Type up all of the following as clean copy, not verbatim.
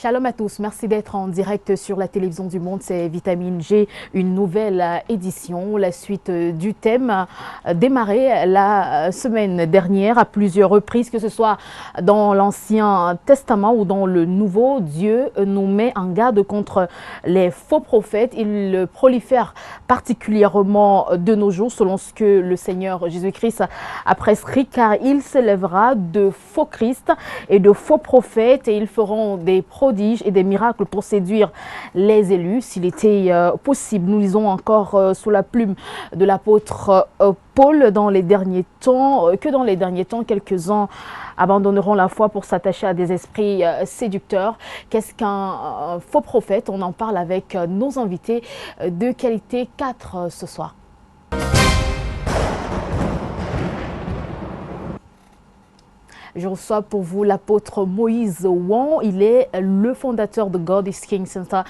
Shalom à tous, merci d'être en direct sur la télévision du monde, c'est Vitamine G, une nouvelle édition, la suite du thème démarré la semaine dernière à plusieurs reprises, que ce soit dans l'Ancien Testament ou dans le Nouveau. Dieu nous met en garde contre les faux prophètes, ils prolifèrent particulièrement de nos jours selon ce que le Seigneur Jésus-Christ a prescrit, car il s'élèvera de faux Christ et de faux prophètes et ils feront des prodiges et des miracles pour séduire les élus. S'il était possible, nous lisons encore sous la plume de l'apôtre Paul dans les derniers temps, quelques-uns abandonneront la foi pour s'attacher à des esprits séducteurs. Qu'est-ce qu'un faux prophète? On en parle avec nos invités de qualité 4 ce soir. Je reçois pour vous l'apôtre Moïse Wong. Il est le fondateur de God is King Center.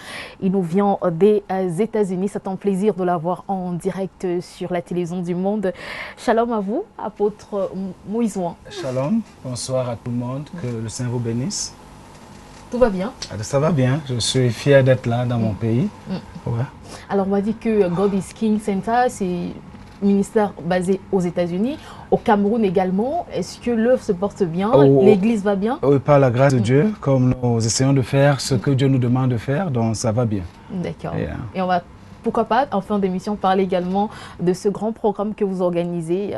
Il nous vient des États-Unis. C'est un plaisir de l'avoir en direct sur la télévision du monde. Shalom à vous, apôtre Moïse Wong. Shalom, bonsoir à tout le monde. Que le Saint vous bénisse. Tout va bien? Ça va bien. Je suis fier d'être là dans mon pays. Ouais. Alors, on va dire que God is King Center, c'est ministère basé aux États-Unis, au Cameroun également. Est-ce que l'œuvre se porte bien? L'église va bien? Oui, par la grâce de Dieu, comme nous essayons de faire ce que Dieu nous demande de faire, donc ça va bien. D'accord. Et on va, pourquoi pas, en fin d'émission, parler également de ce grand programme que vous organisez,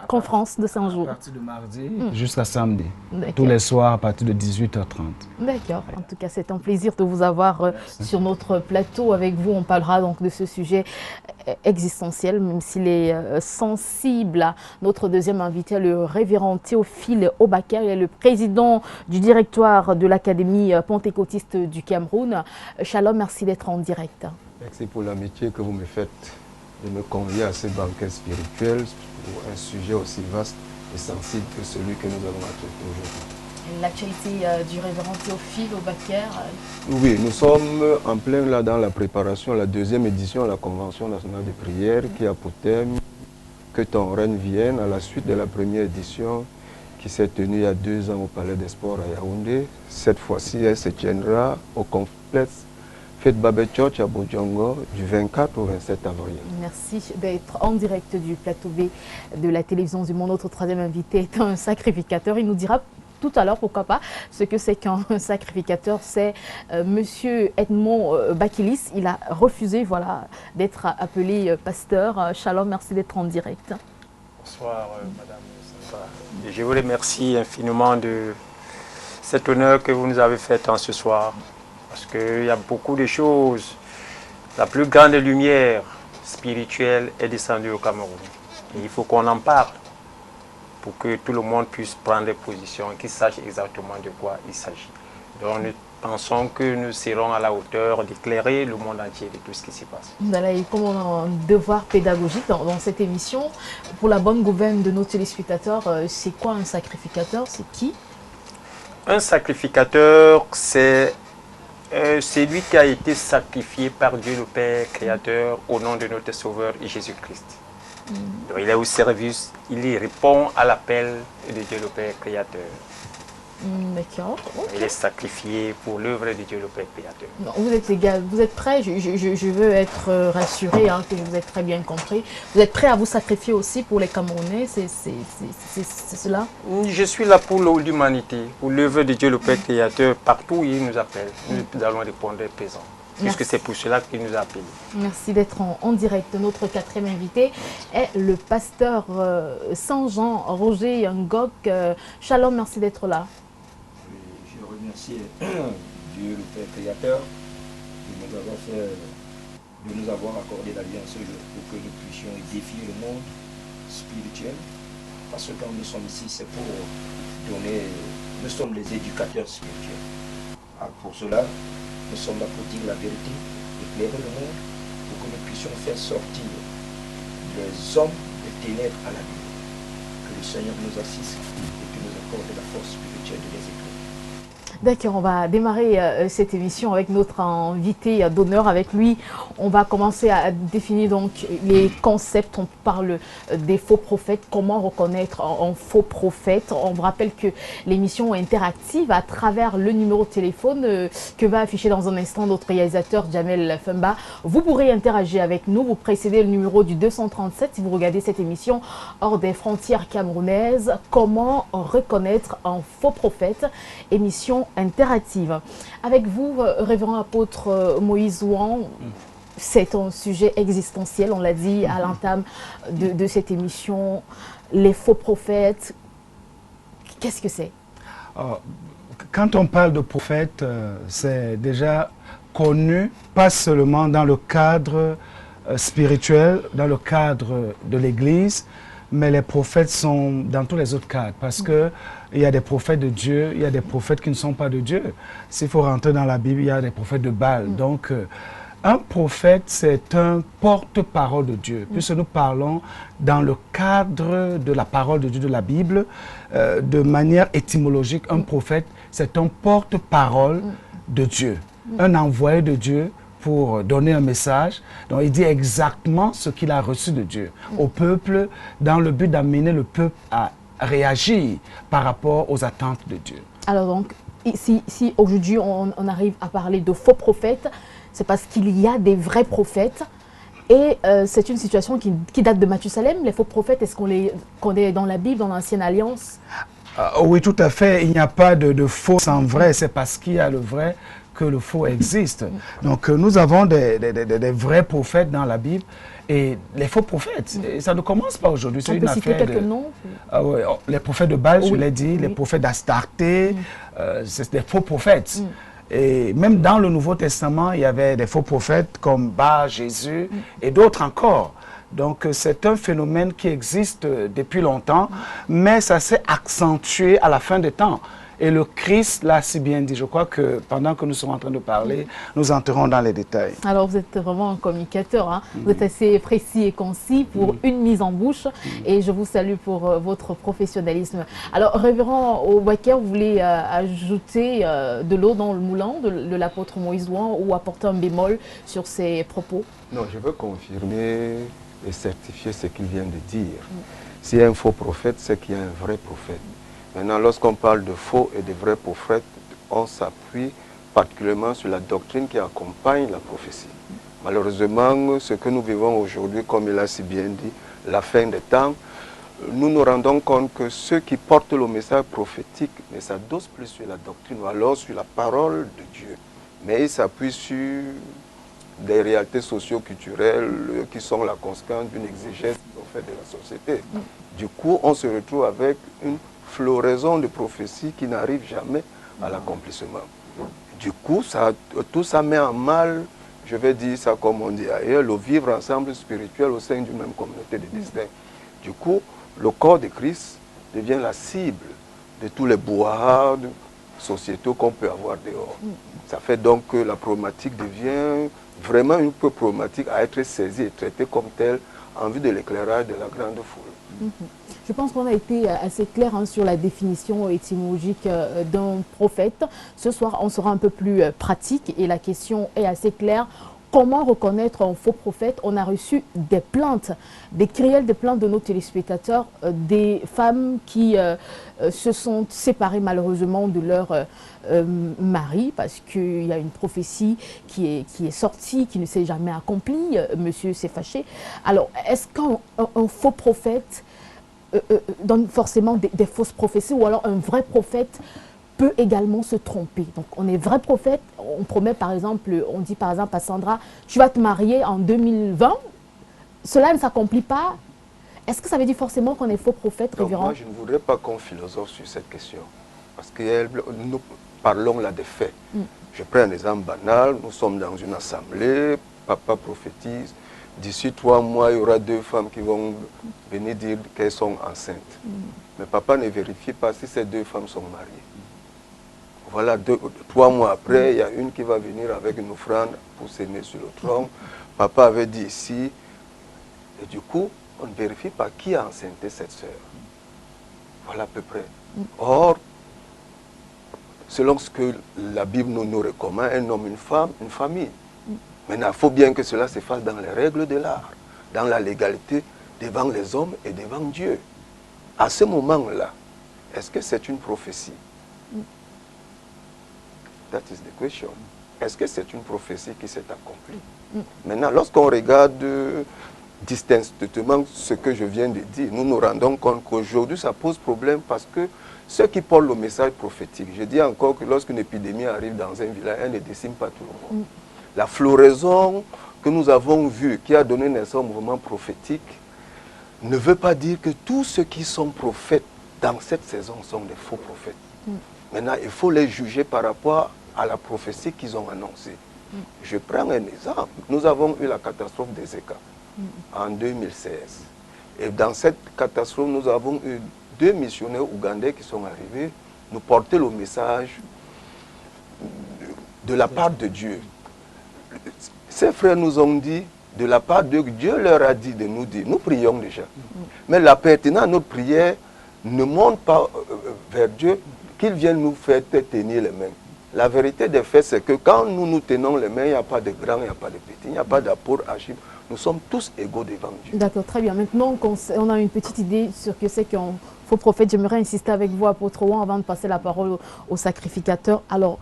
conférence de 5 jours. À partir de mardi jusqu'à samedi, tous les les soirs à partir de 18h30. D'accord. En tout cas, c'est un plaisir de vous avoir sur notre plateau. Avec vous, on parlera donc de ce sujet existentiel, même s'il est sensible. Notre deuxième invité, le révérend Théophile Obakar, il est le président du directoire de l'Académie pentecôtiste du Cameroun. Shalom, merci d'être en direct. Merci pour l'amitié que vous me faites de me convier à ce banquet spirituel pour un sujet aussi vaste et sensible que celui que nous avons à traiter aujourd'hui. L'actualité du révérend Théophile Obakar. Oui, nous sommes en plein là dans la préparation, la deuxième édition de la Convention nationale de prière qui a pour thème que ton règne vienne, à la suite de la première édition qui s'est tenue il y a 2 ans au Palais des Sports à Yaoundé. Cette fois-ci, elle se tiendra au complexe Fête Babel Church à Bodjongo du 24 au 27 avril. Merci d'être en direct du plateau B de la télévision du monde. Notre troisième invité est un sacrificateur. Il nous dira tout à l'heure, pourquoi pas, ce que c'est qu'un sacrificateur. C'est Monsieur Edmond Bakilis. Il a refusé d'être appelé pasteur. Shalom, merci d'être en direct. Bonsoir, Madame Samba. Et je vous remercie infiniment de cet honneur que vous nous avez fait en ce soir. Parce qu'il y a beaucoup de choses. La plus grande lumière spirituelle est descendue au Cameroun. Et il faut qu'on en parle pour que tout le monde puisse prendre des positions, qu'il sache exactement de quoi il s'agit. Donc nous pensons que nous serons à la hauteur d'éclairer le monde entier de tout ce qui s'y passe. Voilà, et comme on a un devoir pédagogique dans cette émission, pour la bonne gouverne de nos téléspectateurs, c'est quoi un sacrificateur? C'est qui? Un sacrificateur, c'est lui qui a été sacrifié par Dieu le Père Créateur au nom de notre Sauveur Jésus-Christ. Donc, il est au service, il répond à l'appel de Dieu le Père Créateur. D'accord. Okay. Il est sacrifié pour l'œuvre de Dieu le Père Créateur. Non, vous êtes prêts, je veux être rassuré, que vous êtes très bien compris. Vous êtes prêts à vous sacrifier aussi pour les Camerounais, c'est cela? Je suis là pour l'humanité, pour l'œuvre de Dieu le Père Créateur. Partout où il nous appelle, nous allons répondre présent. Puisque c'est pour cela qu'il nous a appelés. Merci d'être en direct. Notre quatrième invité est le pasteur Saint-Jean Roger Ngok. Shalom, merci d'être là. Je remercie Dieu le Père Créateur de nous avoir accordé l'alliance pour que nous puissions défier le monde spirituel. Parce que quand nous sommes ici, c'est pour donner... Nous sommes les éducateurs spirituels. Alors pour cela, nous sommes là pour dire la vérité, éclairer le monde, pour que nous puissions faire sortir les hommes des ténèbres à la lumière. Que le Seigneur nous assiste et qu'il nous accorde la force spirituelle de les éclairer. D'accord, on va démarrer cette émission avec notre invité d'honneur. Avec lui, on va commencer à définir donc les concepts. On parle des faux prophètes, comment reconnaître un faux prophète. On vous rappelle que l'émission est interactive à travers le numéro de téléphone que va afficher dans un instant notre réalisateur Jamel Femba. Vous pourrez interagir avec nous, vous précédez le numéro du 237 si vous regardez cette émission hors des frontières camerounaises. Comment reconnaître un faux prophète, émission interactive. Avec vous, révérend apôtre Moïse Ouan, c'est un sujet existentiel, on l'a dit à l'entame de cette émission. Les faux prophètes, qu'est-ce que c'est? Quand on parle de prophète, c'est déjà connu, pas seulement dans le cadre spirituel, dans le cadre de l'Église, mais les prophètes sont dans tous les autres cadres, parce que il y a des prophètes de Dieu, il y a des prophètes qui ne sont pas de Dieu. S'il faut rentrer dans la Bible, il y a des prophètes de Baal. Donc, un prophète, c'est un porte-parole de Dieu. Puisque nous parlons dans le cadre de la parole de Dieu, de la Bible, de manière étymologique, un prophète, c'est un porte-parole de Dieu, un envoyé de Dieu pour donner un message. Donc, il dit exactement ce qu'il a reçu de Dieu au peuple, dans le but d'amener le peuple à réagir par rapport aux attentes de Dieu. Alors donc, si aujourd'hui on arrive à parler de faux prophètes, c'est parce qu'il y a des vrais prophètes. Et c'est une situation qui date de Mathusalem. Les faux prophètes, est-ce qu'on les connaît dans la Bible, dans l'Ancienne Alliance? Oui, tout à fait. Il n'y a pas de faux sans vrai. C'est parce qu'il y a le vrai que le faux existe. Donc nous avons des vrais prophètes dans la Bible et les faux prophètes. Et ça ne commence pas aujourd'hui. On peut citer quelques noms? Ouais, les prophètes de Baal, je l'ai dit, les prophètes d'Astarté, c'est des faux prophètes. Et même dans le Nouveau Testament, il y avait des faux prophètes comme Bar, Jésus et d'autres encore. Donc c'est un phénomène qui existe depuis longtemps, mais ça s'est accentué à la fin des temps. Et le Christ l'a si bien dit. Je crois que pendant que nous sommes en train de parler, nous entrerons dans les détails. Alors vous êtes vraiment un communicateur, hein? Vous êtes assez précis et concis pour une mise en bouche et je vous salue pour votre professionnalisme. Alors révérend Ouaker, vous voulez ajouter de l'eau dans le moulin de l'apôtre Moïse Ouan ou apporter un bémol sur ses propos? Non, je veux confirmer et certifier ce qu'il vient de dire. S'il y a un faux prophète, c'est qu'il y a un vrai prophète. Maintenant, lorsqu'on parle de faux et de vrais prophètes, on s'appuie particulièrement sur la doctrine qui accompagne la prophétie. Malheureusement, ce que nous vivons aujourd'hui, comme il a si bien dit, la fin des temps, nous nous rendons compte que ceux qui portent le message prophétique ne s'adossent plus sur la doctrine ou alors sur la parole de Dieu, mais ils s'appuient sur des réalités socio-culturelles qui sont la conséquence d'une exégèse fait de la société. Du coup, on se retrouve avec une floraison de prophéties qui n'arrive jamais à l'accomplissement. Du coup, tout ça met en mal, je vais dire ça comme on dit ailleurs, le vivre ensemble spirituel au sein d'une même communauté de destin. Du coup, le corps de Christ devient la cible de tous les bois sociétaux qu'on peut avoir dehors. Ça fait donc que la problématique devient vraiment une peu problématique à être saisie et traitée comme telle en vue de l'éclairage de la grande foule. Je pense qu'on a été assez clair sur la définition étymologique d'un prophète. Ce soir, on sera un peu plus pratique et la question est assez claire. Comment reconnaître un faux prophète? On a reçu des plaintes, des crielles de plaintes de nos téléspectateurs, des femmes qui se sont séparées malheureusement de leur mari parce qu'il y a une prophétie qui est sortie, qui ne s'est jamais accomplie. Monsieur s'est fâché. Alors, est-ce qu'un faux prophète donne forcément des fausses prophéties ou alors un vrai prophète peut également se tromper? Donc on est vrai prophète, on promet par exemple, on dit par exemple à Sandra, tu vas te marier en 2020, cela ne s'accomplit pas. Est-ce que ça veut dire forcément qu'on est faux prophète, révérend? Moi je ne voudrais pas qu'on philosophe sur cette question, parce que nous parlons là des faits. Je prends un exemple banal, nous sommes dans une assemblée, papa prophétise, d'ici 3 mois, il y aura 2 femmes qui vont venir dire qu'elles sont enceintes. Mais papa ne vérifie pas si ces 2 femmes sont mariées. Voilà, 3 mois après, il y a une qui va venir avec une offrande pour s'aimer sur le trône. Papa avait dit ici, et du coup, on ne vérifie pas qui a enceinté cette sœur. Voilà à peu près. Or, selon ce que la Bible nous recommande, un homme, une femme, une famille. Maintenant, il faut bien que cela se fasse dans les règles de l'art, dans la légalité, devant les hommes et devant Dieu. À ce moment-là, est-ce que c'est une prophétie? That is the question. Est-ce que c'est une prophétie qui s'est accomplie? Maintenant, lorsqu'on regarde distinctement ce que je viens de dire, nous nous rendons compte qu'aujourd'hui, ça pose problème parce que ceux qui portent le message prophétique, je dis encore que lorsqu'une épidémie arrive dans un village, elle ne décime pas tout le monde. La floraison que nous avons vue, qui a donné naissance au mouvement prophétique, ne veut pas dire que tous ceux qui sont prophètes dans cette saison sont des faux prophètes. Maintenant, il faut les juger par rapport à la prophétie qu'ils ont annoncée. Je prends un exemple. Nous avons eu la catastrophe d'Ezeka en 2016. Et dans cette catastrophe, nous avons eu 2 missionnaires ougandais qui sont arrivés nous porter le message de la part de Dieu. Ces frères nous ont dit, de la part de Dieu leur a dit de nous dire, nous prions déjà. Mais la pertinence de notre prière ne monte pas vers Dieu, qu'il vienne nous faire tenir les mains. La vérité des faits, c'est que quand nous nous tenons les mains, il n'y a pas de grand, il n'y a pas de petit, il n'y a pas d'apôtre, Achille. Nous sommes tous égaux devant Dieu. D'accord, très bien. Maintenant qu'on a une petite idée sur ce que c'est qu'un faux prophète, j'aimerais insister avec vous, apôtre Ouan, avant de passer la parole au sacrificateur. Alors,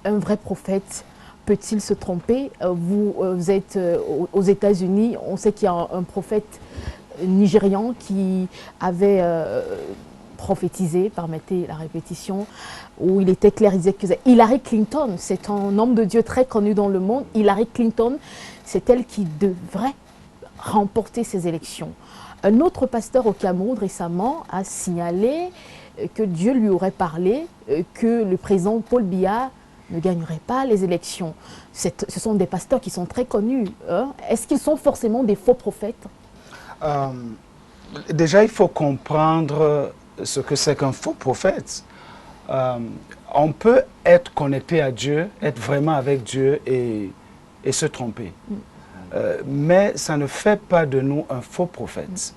un vrai prophète peut-il se tromper? Vous êtes aux États-Unis, on sait qu'il y a un prophète nigérian qui avait prophétisé, permettez la répétition, où il était clair, il disait que Hillary Clinton, c'est un homme de Dieu très connu dans le monde. Hillary Clinton, c'est elle qui devrait remporter ces élections. Un autre pasteur au Cameroun récemment a signalé que Dieu lui aurait parlé, que le président Paul Biya ne gagnerait pas les élections. Ce sont des pasteurs qui sont très connus. Hein? Est-ce qu'ils sont forcément des faux prophètes? Déjà, il faut comprendre ce que c'est qu'un faux prophète. On peut être connecté à Dieu, être vraiment avec Dieu et se tromper. Mais ça ne fait pas de nous un faux prophète.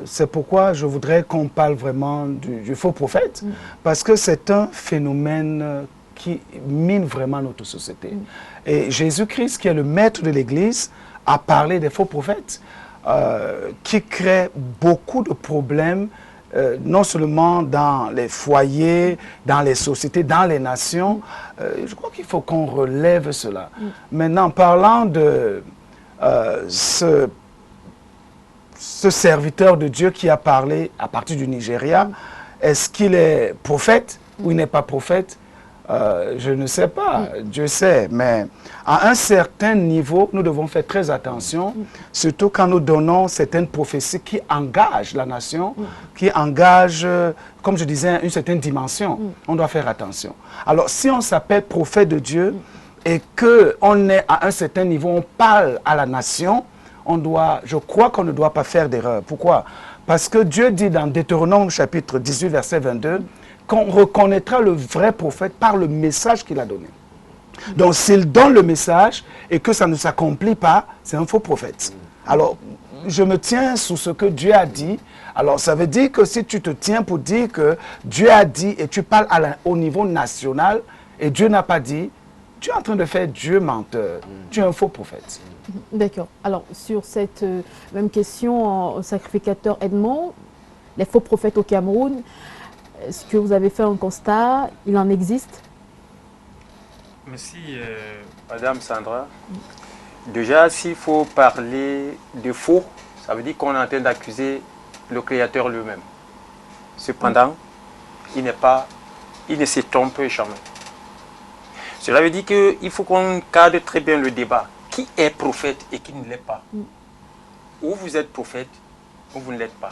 C'est pourquoi je voudrais qu'on parle vraiment du faux prophète, parce que c'est un phénomène qui mine vraiment notre société. Et Jésus-Christ, qui est le maître de l'Église, a parlé des faux prophètes qui créent beaucoup de problèmes, non seulement dans les foyers, dans les sociétés, dans les nations. Je crois qu'il faut qu'on relève cela. Maintenant, parlant de ce serviteur de Dieu qui a parlé à partir du Nigeria, est-ce qu'il est prophète ou il n'est pas prophète? Je ne sais pas, Dieu sait, mais à un certain niveau, nous devons faire très attention, surtout quand nous donnons certaines prophéties qui engagent la nation, qui engagent, comme je disais, une certaine dimension. On doit faire attention. Alors, si on s'appelle prophète de Dieu et qu'on est à un certain niveau, on parle à la nation, je crois qu'on ne doit pas faire d'erreur. Pourquoi? Parce que Dieu dit dans Deutéronome chapitre 18, verset 22, qu'on reconnaîtra le vrai prophète par le message qu'il a donné. Donc, s'il donne le message et que ça ne s'accomplit pas, c'est un faux prophète. Alors, je me tiens sous ce que Dieu a dit. Alors, ça veut dire que si tu te tiens pour dire que Dieu a dit et tu parles au niveau national et Dieu n'a pas dit, tu es en train de faire Dieu menteur. Tu es un faux prophète. D'accord. Alors, sur cette même question au sacrificateur Edmond, les faux prophètes au Cameroun, est-ce que vous avez fait un constat? Il en existe? Merci, Madame Sandra. Déjà, s'il faut parler de faux, ça veut dire qu'on est en train d'accuser le Créateur lui-même. Cependant, il ne se trompe jamais. Cela veut dire qu'il faut qu'on cadre très bien le débat. Qui est prophète et qui ne l'est pas? Ou vous êtes prophète, ou vous ne l'êtes pas.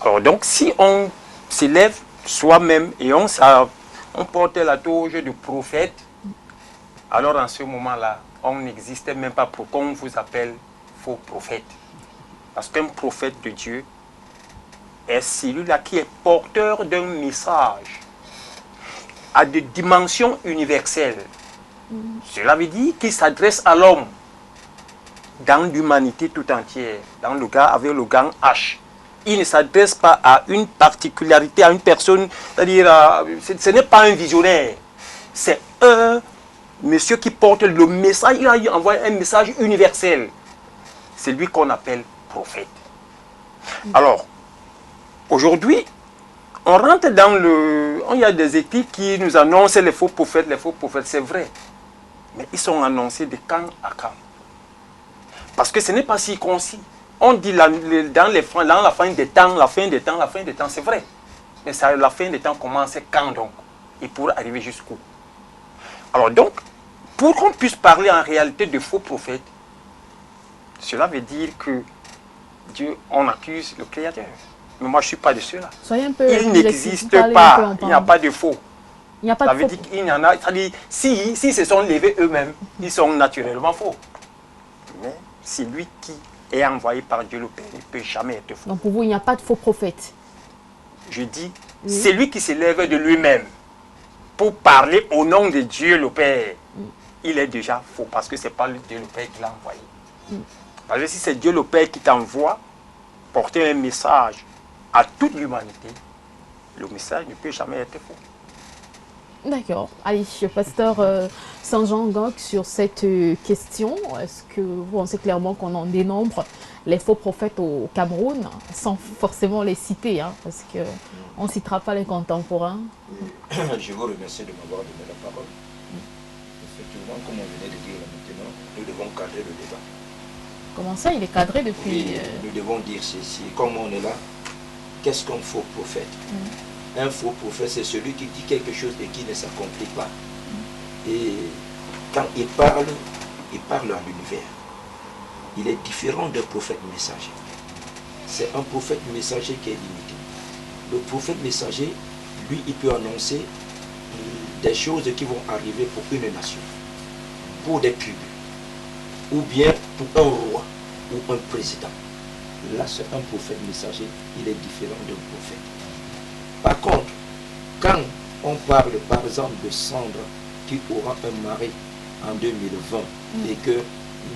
Alors donc, si on s'élève soi-même et on porte la toge de prophète, alors en ce moment-là, on n'existait même pas pour qu'on vous appelle faux prophète. Parce qu'un prophète de Dieu est celui-là qui est porteur d'un message à des dimensions universelles. Cela veut dire qu'il s'adresse à l'homme dans l'humanité tout entière, avec le grand H. Il ne s'adresse pas à une particularité, à une personne, c'est-à-dire, ce n'est pas un visionnaire. C'est un monsieur qui porte le message, il a envoyé un message universel. C'est lui qu'on appelle prophète. Alors, aujourd'hui, on rentre dans le... Il y a des équipes qui nous annoncent les faux prophètes, c'est vrai. Mais ils sont annoncés de camp à camp. Parce que ce n'est pas si concis. On dit dans la fin des temps, c'est vrai. Mais ça, la fin des temps commence quand donc? Et pour arriver jusqu'où? Alors donc, pour qu'on puisse parler en réalité de faux prophètes, cela veut dire que Dieu, on accuse le Créateur. Mais moi, je ne suis pas de ceux-là. Soyez un peu Il n'existe pas, il n'y a pas de faux. Il n'y a pas Ça de veut faux. dire qu'il y en a, c'est-à-dire, si se sont levés eux-mêmes, ils sont naturellement faux. Mais c'est lui qui est envoyé par Dieu le Père, il ne peut jamais être faux. Donc pour vous, il n'y a pas de faux prophètes. Je dis, c'est lui qui se lève de lui-même pour parler au nom de Dieu le Père. Il est déjà faux parce que ce n'est pas Dieu le Père qui l'a envoyé. Parce que si c'est Dieu le Père qui t'envoie porter un message à toute l'humanité, le message ne peut jamais être faux. D'accord. Allez, pasteur Saint-Jean Ngok, sur cette question, est-ce que vous pensez clairement qu'on en dénombre les faux prophètes au Cameroun, sans forcément les citer, hein, parce qu'on ne citera pas les contemporains? Je vous remercie de m'avoir donné la parole. Effectivement, comme on venait de dire là maintenant, nous devons cadrer le débat. Comment ça, il est cadré depuis... Oui, nous devons dire ceci. Comme on est là, qu'est-ce qu'un faux prophète? Un faux prophète, c'est celui qui dit quelque chose et qui ne s'accomplit pas. Et quand il parle à l'univers. Il est différent d'un prophète messager. C'est un prophète messager qui est limité. Le prophète messager, lui, il peut annoncer des choses qui vont arriver pour une nation, pour des tribus, ou bien pour un roi ou un président. Là, c'est un prophète messager, il est différent d'un prophète. Par contre, quand on parle par exemple de Sandra qui aura un mari en 2020 et que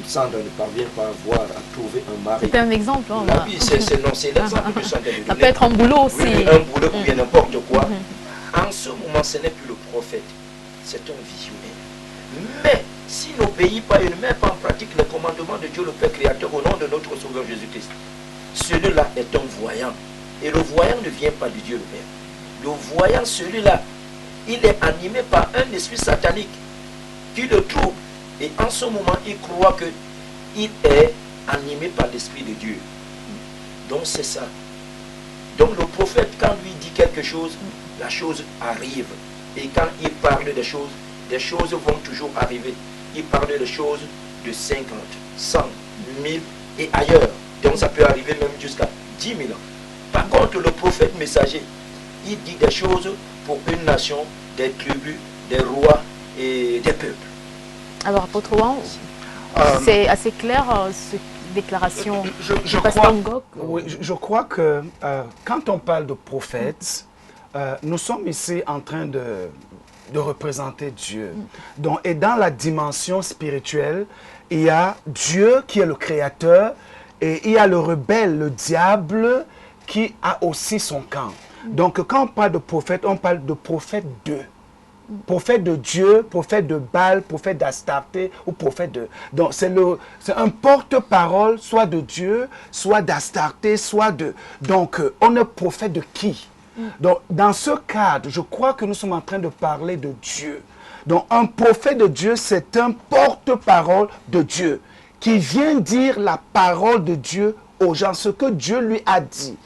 Sandra ne parvient pas à trouver un mari. C'est un exemple. Hein, là, oui, c'est l'exemple que je suis en train de donner. Ça peut être un boulot aussi. Oui, un boulot ou bien n'importe quoi. En ce moment, ce n'est plus le prophète, c'est un visionnaire. Mais s'il n'obéit pas et ne met pas en pratique les commandements de Dieu le Père Créateur au nom de notre Sauveur Jésus-Christ, celui-là est un voyant. Et le voyant ne vient pas de Dieu le Père. Le voyant, celui-là, il est animé par un esprit satanique qui le trouble. Et en ce moment, il croit qu'il est animé par l'Esprit de Dieu. Donc c'est ça. Donc le prophète, quand lui dit quelque chose, la chose arrive. Et quand il parle des choses vont toujours arriver. Il parle des choses de 50, 100, 1000 et ailleurs. Donc ça peut arriver même jusqu'à 10 000 ans. Par contre, le prophète messager, il dit des choses pour une nation, des tribus, des rois et des peuples. Alors, apôtre Ouan, c'est assez clair, cette déclaration je pasteur Ngok. Oui, je crois que quand on parle de prophètes, nous sommes ici en train de représenter Dieu. Donc, et dans la dimension spirituelle, il y a Dieu qui est le créateur et il y a le rebelle, le diable, qui a aussi son camp. Donc, quand on parle de prophète, on parle de prophète d'eux. Prophète de Dieu, prophète de Baal, prophète d'Astarté ou prophète de... Donc c'est un porte-parole soit de Dieu, soit d'Astarté, soit de... Donc on est prophète de qui? Donc dans ce cadre, je crois que nous sommes en train de parler de Dieu. Donc un prophète de Dieu, c'est un porte-parole de Dieu qui vient dire la parole de Dieu aux gens, ce que Dieu lui a dit.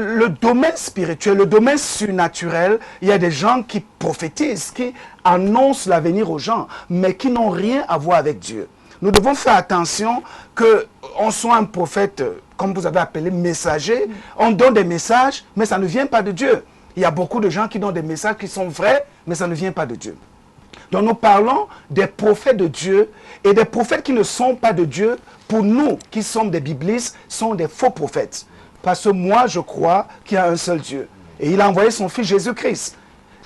Le domaine spirituel, le domaine surnaturel, il y a des gens qui prophétisent, qui annoncent l'avenir aux gens, mais qui n'ont rien à voir avec Dieu. Nous devons faire attention qu'on soit un prophète, comme vous avez appelé, messager. On donne des messages, mais ça ne vient pas de Dieu. Il y a beaucoup de gens qui donnent des messages qui sont vrais, mais ça ne vient pas de Dieu. Donc nous parlons des prophètes de Dieu et des prophètes qui ne sont pas de Dieu, pour nous qui sommes des biblistes, sont des faux prophètes. Parce que moi, je crois qu'il y a un seul Dieu. Et il a envoyé son Fils Jésus-Christ,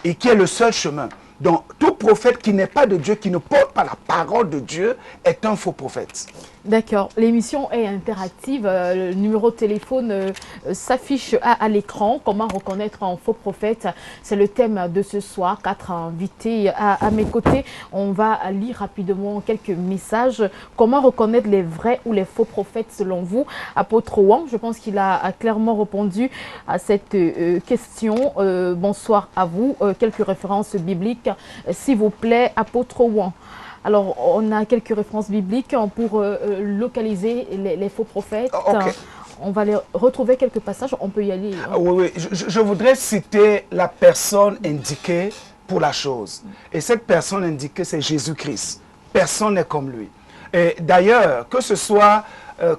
et qui est le seul chemin. Donc, tout prophète qui n'est pas de Dieu, qui ne porte pas la parole de Dieu, est un faux prophète. D'accord. L'émission est interactive. Le numéro de téléphone s'affiche à l'écran. Comment reconnaître un faux prophète? C'est le thème de ce soir. 4 invités à mes côtés. On va lire rapidement quelques messages. Comment reconnaître les vrais ou les faux prophètes selon vous? Apôtre Wang, je pense qu'il a clairement répondu à cette question. Bonsoir à vous. Quelques références bibliques, s'il vous plaît, Apôtre Wang. Alors, on a quelques références bibliques pour localiser les faux prophètes. Okay. On va les retrouver quelques passages, on peut y aller. Oui, je voudrais citer la personne indiquée pour la chose. Et cette personne indiquée, c'est Jésus-Christ. Personne n'est comme lui. Et d'ailleurs, que ce soit,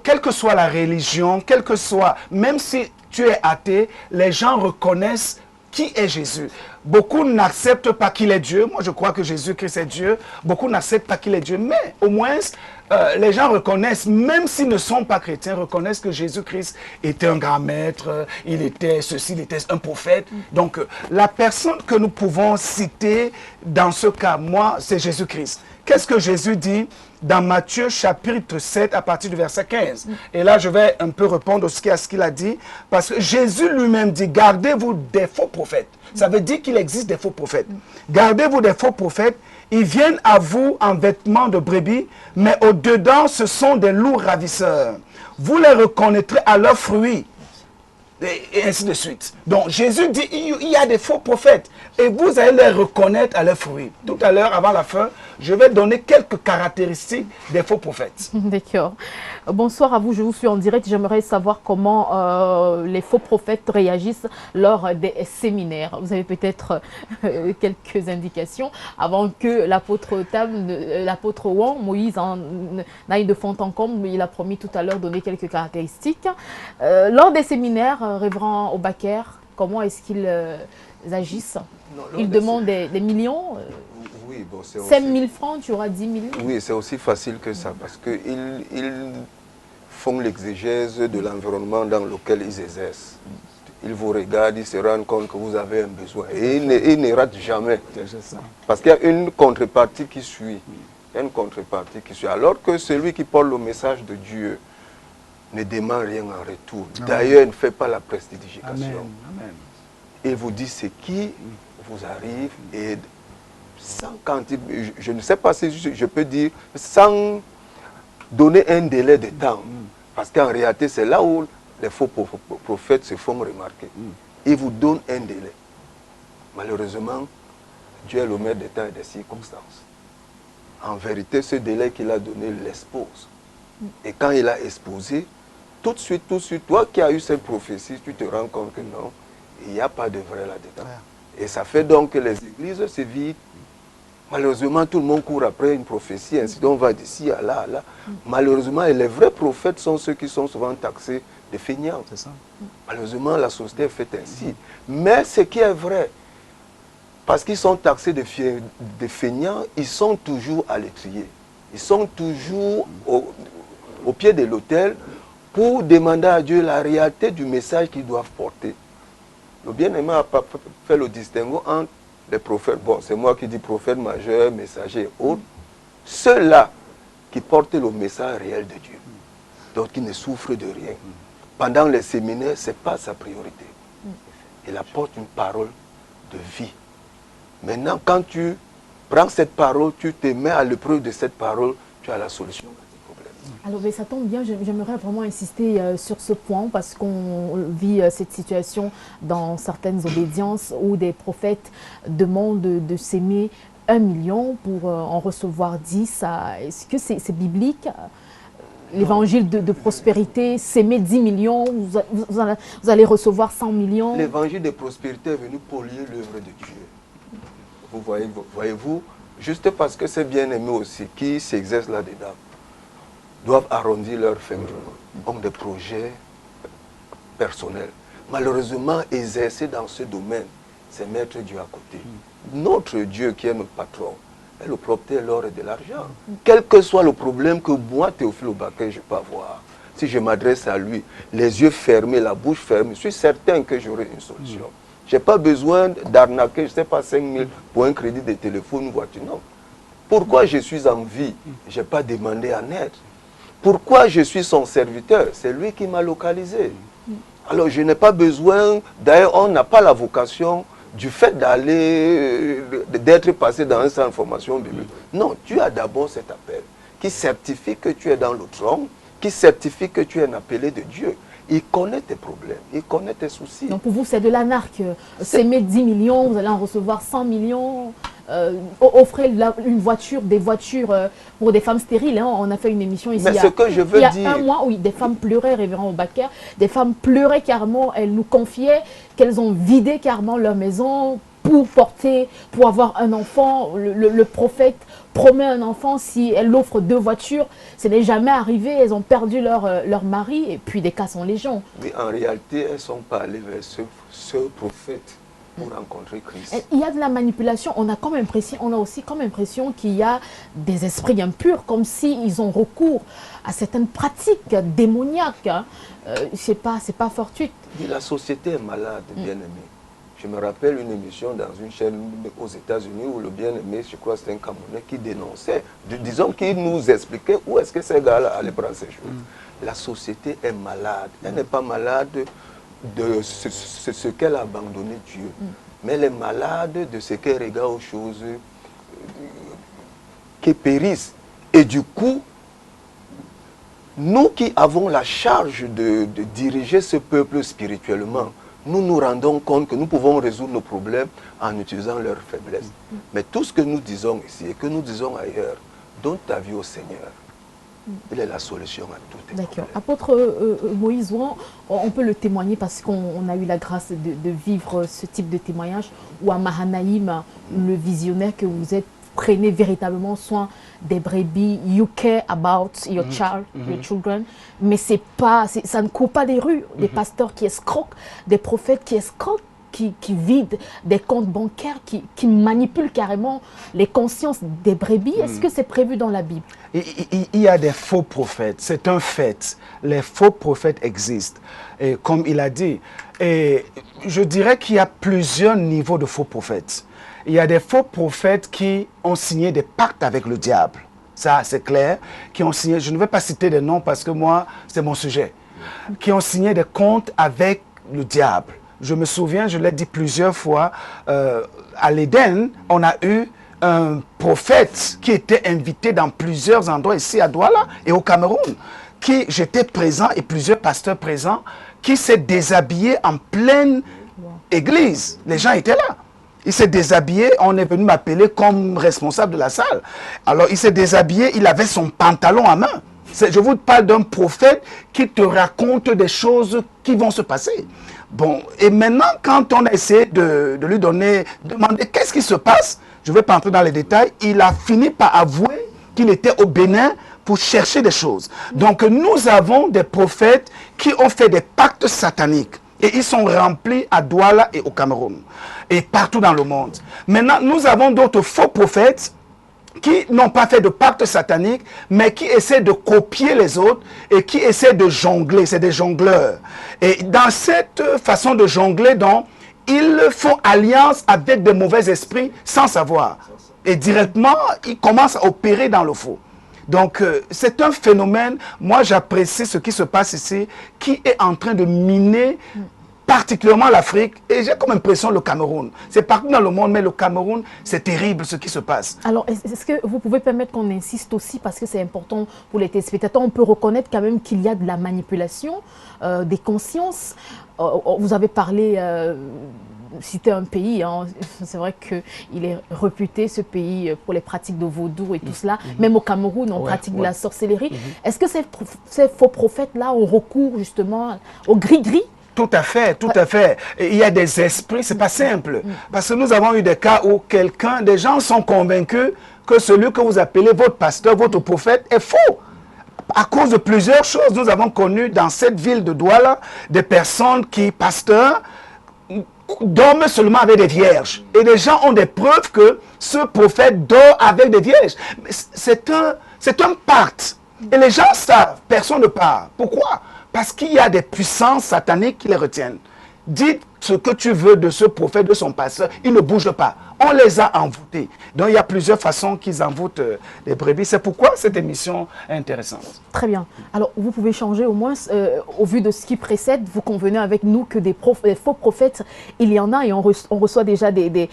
quelle que soit la religion, quelle que soit, même si tu es athée, les gens reconnaissent qui est Jésus. Beaucoup n'acceptent pas qu'il est Dieu. Moi, je crois que Jésus-Christ est Dieu. Beaucoup n'acceptent pas qu'il est Dieu. Mais au moins, les gens reconnaissent, même s'ils ne sont pas chrétiens, reconnaissent que Jésus-Christ était un grand maître, il était ceci, il était un prophète. Donc, la personne que nous pouvons citer dans ce cas, moi, c'est Jésus-Christ. Qu'est-ce que Jésus dit dans Matthieu chapitre 7 à partir du verset 15? Et là, je vais un peu répondre à ce qu'il a dit. Parce que Jésus lui-même dit, gardez-vous des faux prophètes. Ça veut dire qu'il existe des faux prophètes. Gardez-vous des faux prophètes. Ils viennent à vous en vêtements de brebis, mais au-dedans, ce sont des loups ravisseurs. Vous les reconnaîtrez à leurs fruits. Et ainsi de suite. Donc Jésus dit, il y a des faux prophètes. Et vous allez les reconnaître à leurs fruits. Tout à l'heure, avant la fin, je vais donner quelques caractéristiques des faux prophètes. D'accord. Bonsoir à vous, je vous suis en direct. J'aimerais savoir comment les faux prophètes réagissent lors des séminaires. Vous avez peut-être quelques indications avant que l'apôtre Wang, Moïse n'aille de fond en comble, mais il a promis tout à l'heure de donner quelques caractéristiques. Lors des séminaires, révérend Obaker, comment est-ce qu'ils agissent? Ils demandent des millions. Oui, bon, 5 000 francs, tu auras 10 millions. Oui, c'est aussi facile que ça, parce qu'ils font l'exégèse de l'environnement dans lequel ils exercent. Ils vous regardent, ils se rendent compte que vous avez un besoin. Et ils ne ratent jamais. Parce qu'il y a une contrepartie qui suit. Il y a une contrepartie qui suit. Alors que celui qui porte le message de Dieu ne demande rien en retour. D'ailleurs, ne fait pas la prestidigitation. Amen. Il vous dit ce qui vous arrive et sans je ne sais pas si je peux dire, sans donner un délai de temps. Parce qu'en réalité, c'est là où les faux prophètes se font remarquer. Il vous donne un délai. Malheureusement, Dieu est le maître des temps et des circonstances. En vérité, ce délai qu'il a donné l'expose. Et quand il a exposé, tout de suite, toi qui as eu cette prophétie, tu te rends compte que non, il n'y a pas de vrai là-dedans. Et ça fait donc que les églises se vident. Malheureusement, tout le monde court après une prophétie, ainsi donc on va d'ici à là, à là. Malheureusement, et les vrais prophètes sont ceux qui sont souvent taxés de feignants. C'est ça. Malheureusement, la société est faite ainsi. Mais ce qui est vrai, parce qu'ils sont taxés de feignants, ils sont toujours à l'étrier. Ils sont toujours au pied de l'autel pour demander à Dieu la réalité du message qu'ils doivent porter. Le bien-aimé a fait le distinguo entre les prophètes, bon, c'est moi qui dis prophète majeur, messager et autres, ceux-là qui portent le message réel de Dieu, donc qui ne souffrent de rien. Pendant les séminaires, ce n'est pas sa priorité. Il apporte une parole de vie. Maintenant, quand tu prends cette parole, tu te mets à l'épreuve de cette parole, tu as la solution. Alors, mais ça tombe bien, j'aimerais vraiment insister sur ce point parce qu'on vit cette situation dans certaines obédiences où des prophètes demandent de s'aimer 1 million pour en recevoir 10. Est-ce que c'est biblique? L'évangile de prospérité, s'aimer 10 millions, vous allez recevoir 100 millions. L'évangile de prospérité est venu polir l'œuvre de Dieu. Vous voyez-vous, juste parce que c'est bien aimé aussi, qui s'exercent là-dedans, doivent arrondir leur fin du mois, ont des projets personnels. Malheureusement, exercer dans ce domaine, c'est mettre Dieu à côté. Notre Dieu qui est notre patron, est le propriétaire de l'or et de l'argent. Quel que soit le problème que moi, Théophile Obaker, je peux avoir, si je m'adresse à lui, les yeux fermés, la bouche fermée, je suis certain que j'aurai une solution. Je n'ai pas besoin d'arnaquer, je ne sais pas, 5 000 pour un crédit de téléphone ou voiture. Non. Pourquoi je suis en vie? Je n'ai pas demandé en aide. Pourquoi je suis son serviteur? C'est lui qui m'a localisé. Alors je n'ai pas besoin, d'ailleurs on n'a pas la vocation du fait d'être passé dans un centre de formation biblique. Non, tu as d'abord cet appel qui certifie que tu es dans le trône, qui certifie que tu es un appelé de Dieu. Il connaît tes problèmes, il connaît tes soucis. Donc pour vous, c'est de l'anarque. S'aimer 10 millions, vous allez en recevoir 100 millions. Offrez une voiture, des voitures pour des femmes stériles. Hein. On a fait une émission ici. Mais ce que je veux dire. Il y a un mois, oui, des femmes pleuraient, révérend Obaker. Des femmes pleuraient carrément. Elles nous confiaient qu'elles ont vidé carrément leur maison pour avoir un enfant. Le prophète promet un enfant si elle offre 2 voitures. Ce n'est jamais arrivé. Elles ont perdu leur mari et puis des cas sont légion. Mais en réalité, elles sont pas allées vers ce prophète pour rencontrer Christ. Il y a de la manipulation. On a aussi comme impression qu'il y a des esprits impurs, comme s'ils ont recours à certaines pratiques démoniaques. Hein. C'est pas fortuit. La société est malade, bien-aimé. Je me rappelle une émission dans une chaîne aux États-Unis où le bien-aimé, je crois que c'était un Camerounais, qui dénonçait, disons qui nous expliquait où est-ce que ces gars-là allaient prendre ces choses. La société est malade. Elle n'est pas malade de ce qu'elle a abandonné Dieu, mais elle est malade de ce qu'elle regarde aux choses qui périssent. Et du coup, nous qui avons la charge de diriger ce peuple spirituellement, nous nous rendons compte que nous pouvons résoudre nos problèmes en utilisant leurs faiblesses. Mais tout ce que nous disons ici et que nous disons ailleurs, donne ta vie au Seigneur. Il est la solution à tout. D'accord. Apôtre Moïse Ouan, on peut le témoigner parce qu'on a eu la grâce de vivre ce type de témoignage où à Mahanaïm, le visionnaire que vous êtes, prenez véritablement soin des brebis, you care about your child, your children, mais ça ne court pas des rues, des pasteurs qui escroquent, des prophètes qui escroquent, qui vident des comptes bancaires, qui manipulent carrément les consciences des brebis. Est-ce que c'est prévu dans la Bible? Il y a des faux prophètes, c'est un fait. Les faux prophètes existent, et comme il a dit. Et je dirais qu'il y a plusieurs niveaux de faux prophètes. Il y a des faux prophètes qui ont signé des pactes avec le diable. Ça, c'est clair. Qui ont signé, je ne vais pas citer des noms parce que moi, c'est mon sujet. Qui ont signé des comptes avec le diable. Je me souviens, je l'ai dit plusieurs fois, à l'Éden, on a eu un prophète qui était invité dans plusieurs endroits ici à Douala et au Cameroun. J'étais présent et plusieurs pasteurs présents, qui s'est déshabillé en pleine église. Les gens étaient là. Il s'est déshabillé, on est venu m'appeler comme responsable de la salle. Alors il s'est déshabillé, il avait son pantalon à main. Je vous parle d'un prophète qui te raconte des choses qui vont se passer. Bon, et maintenant, quand on a essayé de lui demander qu'est-ce qui se passe, je ne vais pas entrer dans les détails, il a fini par avouer qu'il était au Bénin pour chercher des choses. Donc nous avons des prophètes qui ont fait des pactes sataniques. Et ils sont remplis à Douala et au Cameroun. Et partout dans le monde. Maintenant, nous avons d'autres faux prophètes qui n'ont pas fait de pacte satanique, mais qui essaient de copier les autres et qui essaient de jongler. C'est des jongleurs. Et dans cette façon de jongler, donc, ils font alliance avec de mauvais esprits sans savoir. Et directement, ils commencent à opérer dans le faux. Donc, c'est un phénomène, moi j'apprécie ce qui se passe ici, qui est en train de miner particulièrement l'Afrique, et j'ai comme impression le Cameroun. C'est partout dans le monde, mais le Cameroun, c'est terrible ce qui se passe. Alors, est-ce que vous pouvez permettre qu'on insiste aussi, parce que c'est important pour les téléspectateurs, on peut reconnaître quand même qu'il y a de la manipulation des consciences. Vous avez parlé... citer un pays, hein. C'est vrai qu'il est réputé, ce pays, pour les pratiques de vaudou et tout cela. Même au Cameroun, on pratique de la sorcellerie. Est-ce que ces faux prophètes-là ont recours justement au gris-gris? Tout à fait, tout à fait. Et il y a des esprits, c'est pas simple. Parce que nous avons eu des cas où des gens sont convaincus que celui que vous appelez votre pasteur, votre prophète est faux. À cause de plusieurs choses, nous avons connu dans cette ville de Douala des personnes qui, pasteurs, dorment seulement avec des vierges. Et les gens ont des preuves que ce prophète dort avec des vierges. C'est un pacte. Et les gens savent, personne ne parle. Pourquoi? Parce qu'il y a des puissances sataniques qui les retiennent. Dites ce que tu veux de ce prophète, de son pasteur, il ne bouge pas. On les a envoûtés. Donc il y a plusieurs façons qu'ils envoûtent les brebis. C'est pourquoi cette émission est intéressante. Très bien. Alors, vous pouvez changer au moins, au vu de ce qui précède, vous convenez avec nous que des faux prophètes, il y en a et on reçoit déjà des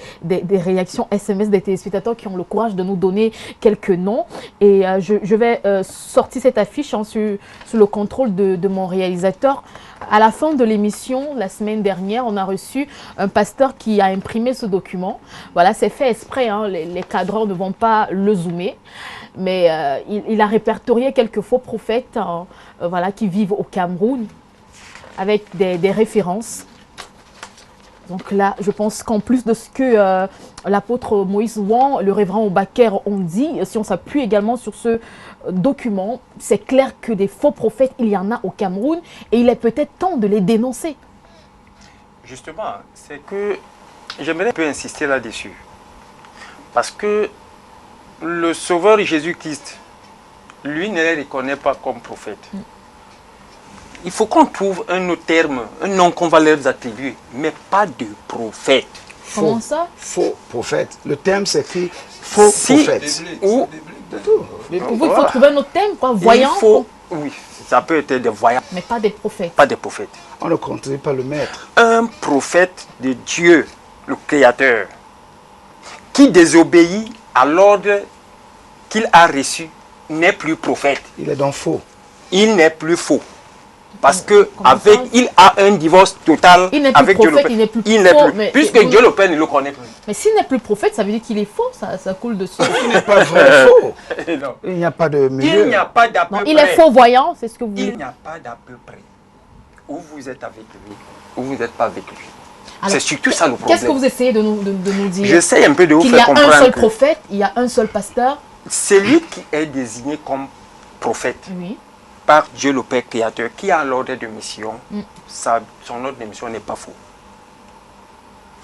réactions SMS des téléspectateurs qui ont le courage de nous donner quelques noms. Et je vais sortir cette affiche sous le contrôle de mon réalisateur. À la fin de l'émission, la semaine dernière, on a reçu un pasteur qui a imprimé ce document. Voilà, c'est fait exprès, hein, les cadreurs ne vont pas le zoomer. Mais il a répertorié quelques faux prophètes voilà, qui vivent au Cameroun avec des références. Donc là, je pense qu'en plus de ce que l'apôtre Moïse Ouan, le révérend Oubaker ont dit, si on s'appuie également sur ce document, c'est clair que des faux prophètes, il y en a au Cameroun et il est peut-être temps de les dénoncer. Justement, c'est que j'aimerais un peu insister là-dessus. Parce que le Sauveur Jésus-Christ, lui, ne les reconnaît pas comme prophètes. Il faut qu'on trouve un autre terme, un nom qu'on va leur attribuer, mais pas de prophète. Comment ça? Faux prophète. Le terme s'écrit faux prophète. Ou, Pour vous, il faut trouver un autre terme, quoi, voyant. Oui, ça peut être des voyants. Mais pas des prophètes. Pas des prophètes. On ne contredit pas le maître. Un prophète de Dieu, le Créateur, qui désobéit à l'ordre qu'il a reçu, n'est plus prophète. Il est donc faux. Il n'est plus faux. Parce que il a un divorce total avec Dieu le Père. Il n'est plus faux, puisque Dieu le Père ne le connaît plus. Mais s'il n'est plus prophète, ça veut dire qu'il est faux, ça coule dessus. Il n'est pas vrai faux. Il n'y a pas de milieu. Il n'y a pas d'à peu près. Il est faux voyant, c'est ce que vous dites. Il n'y a pas d'à peu près. Où vous êtes avec lui, ou vous n'êtes pas avec lui. C'est surtout ça le problème. Qu'est-ce que vous essayez de nous dire? J'essaie un peu de vous faire comprendre. Il y a un seul prophète, il y a un seul pasteur. Celui qui est désigné comme prophète. Oui. Par Dieu le Père Créateur, qui a l'ordre de mission, son ordre de mission n'est pas faux.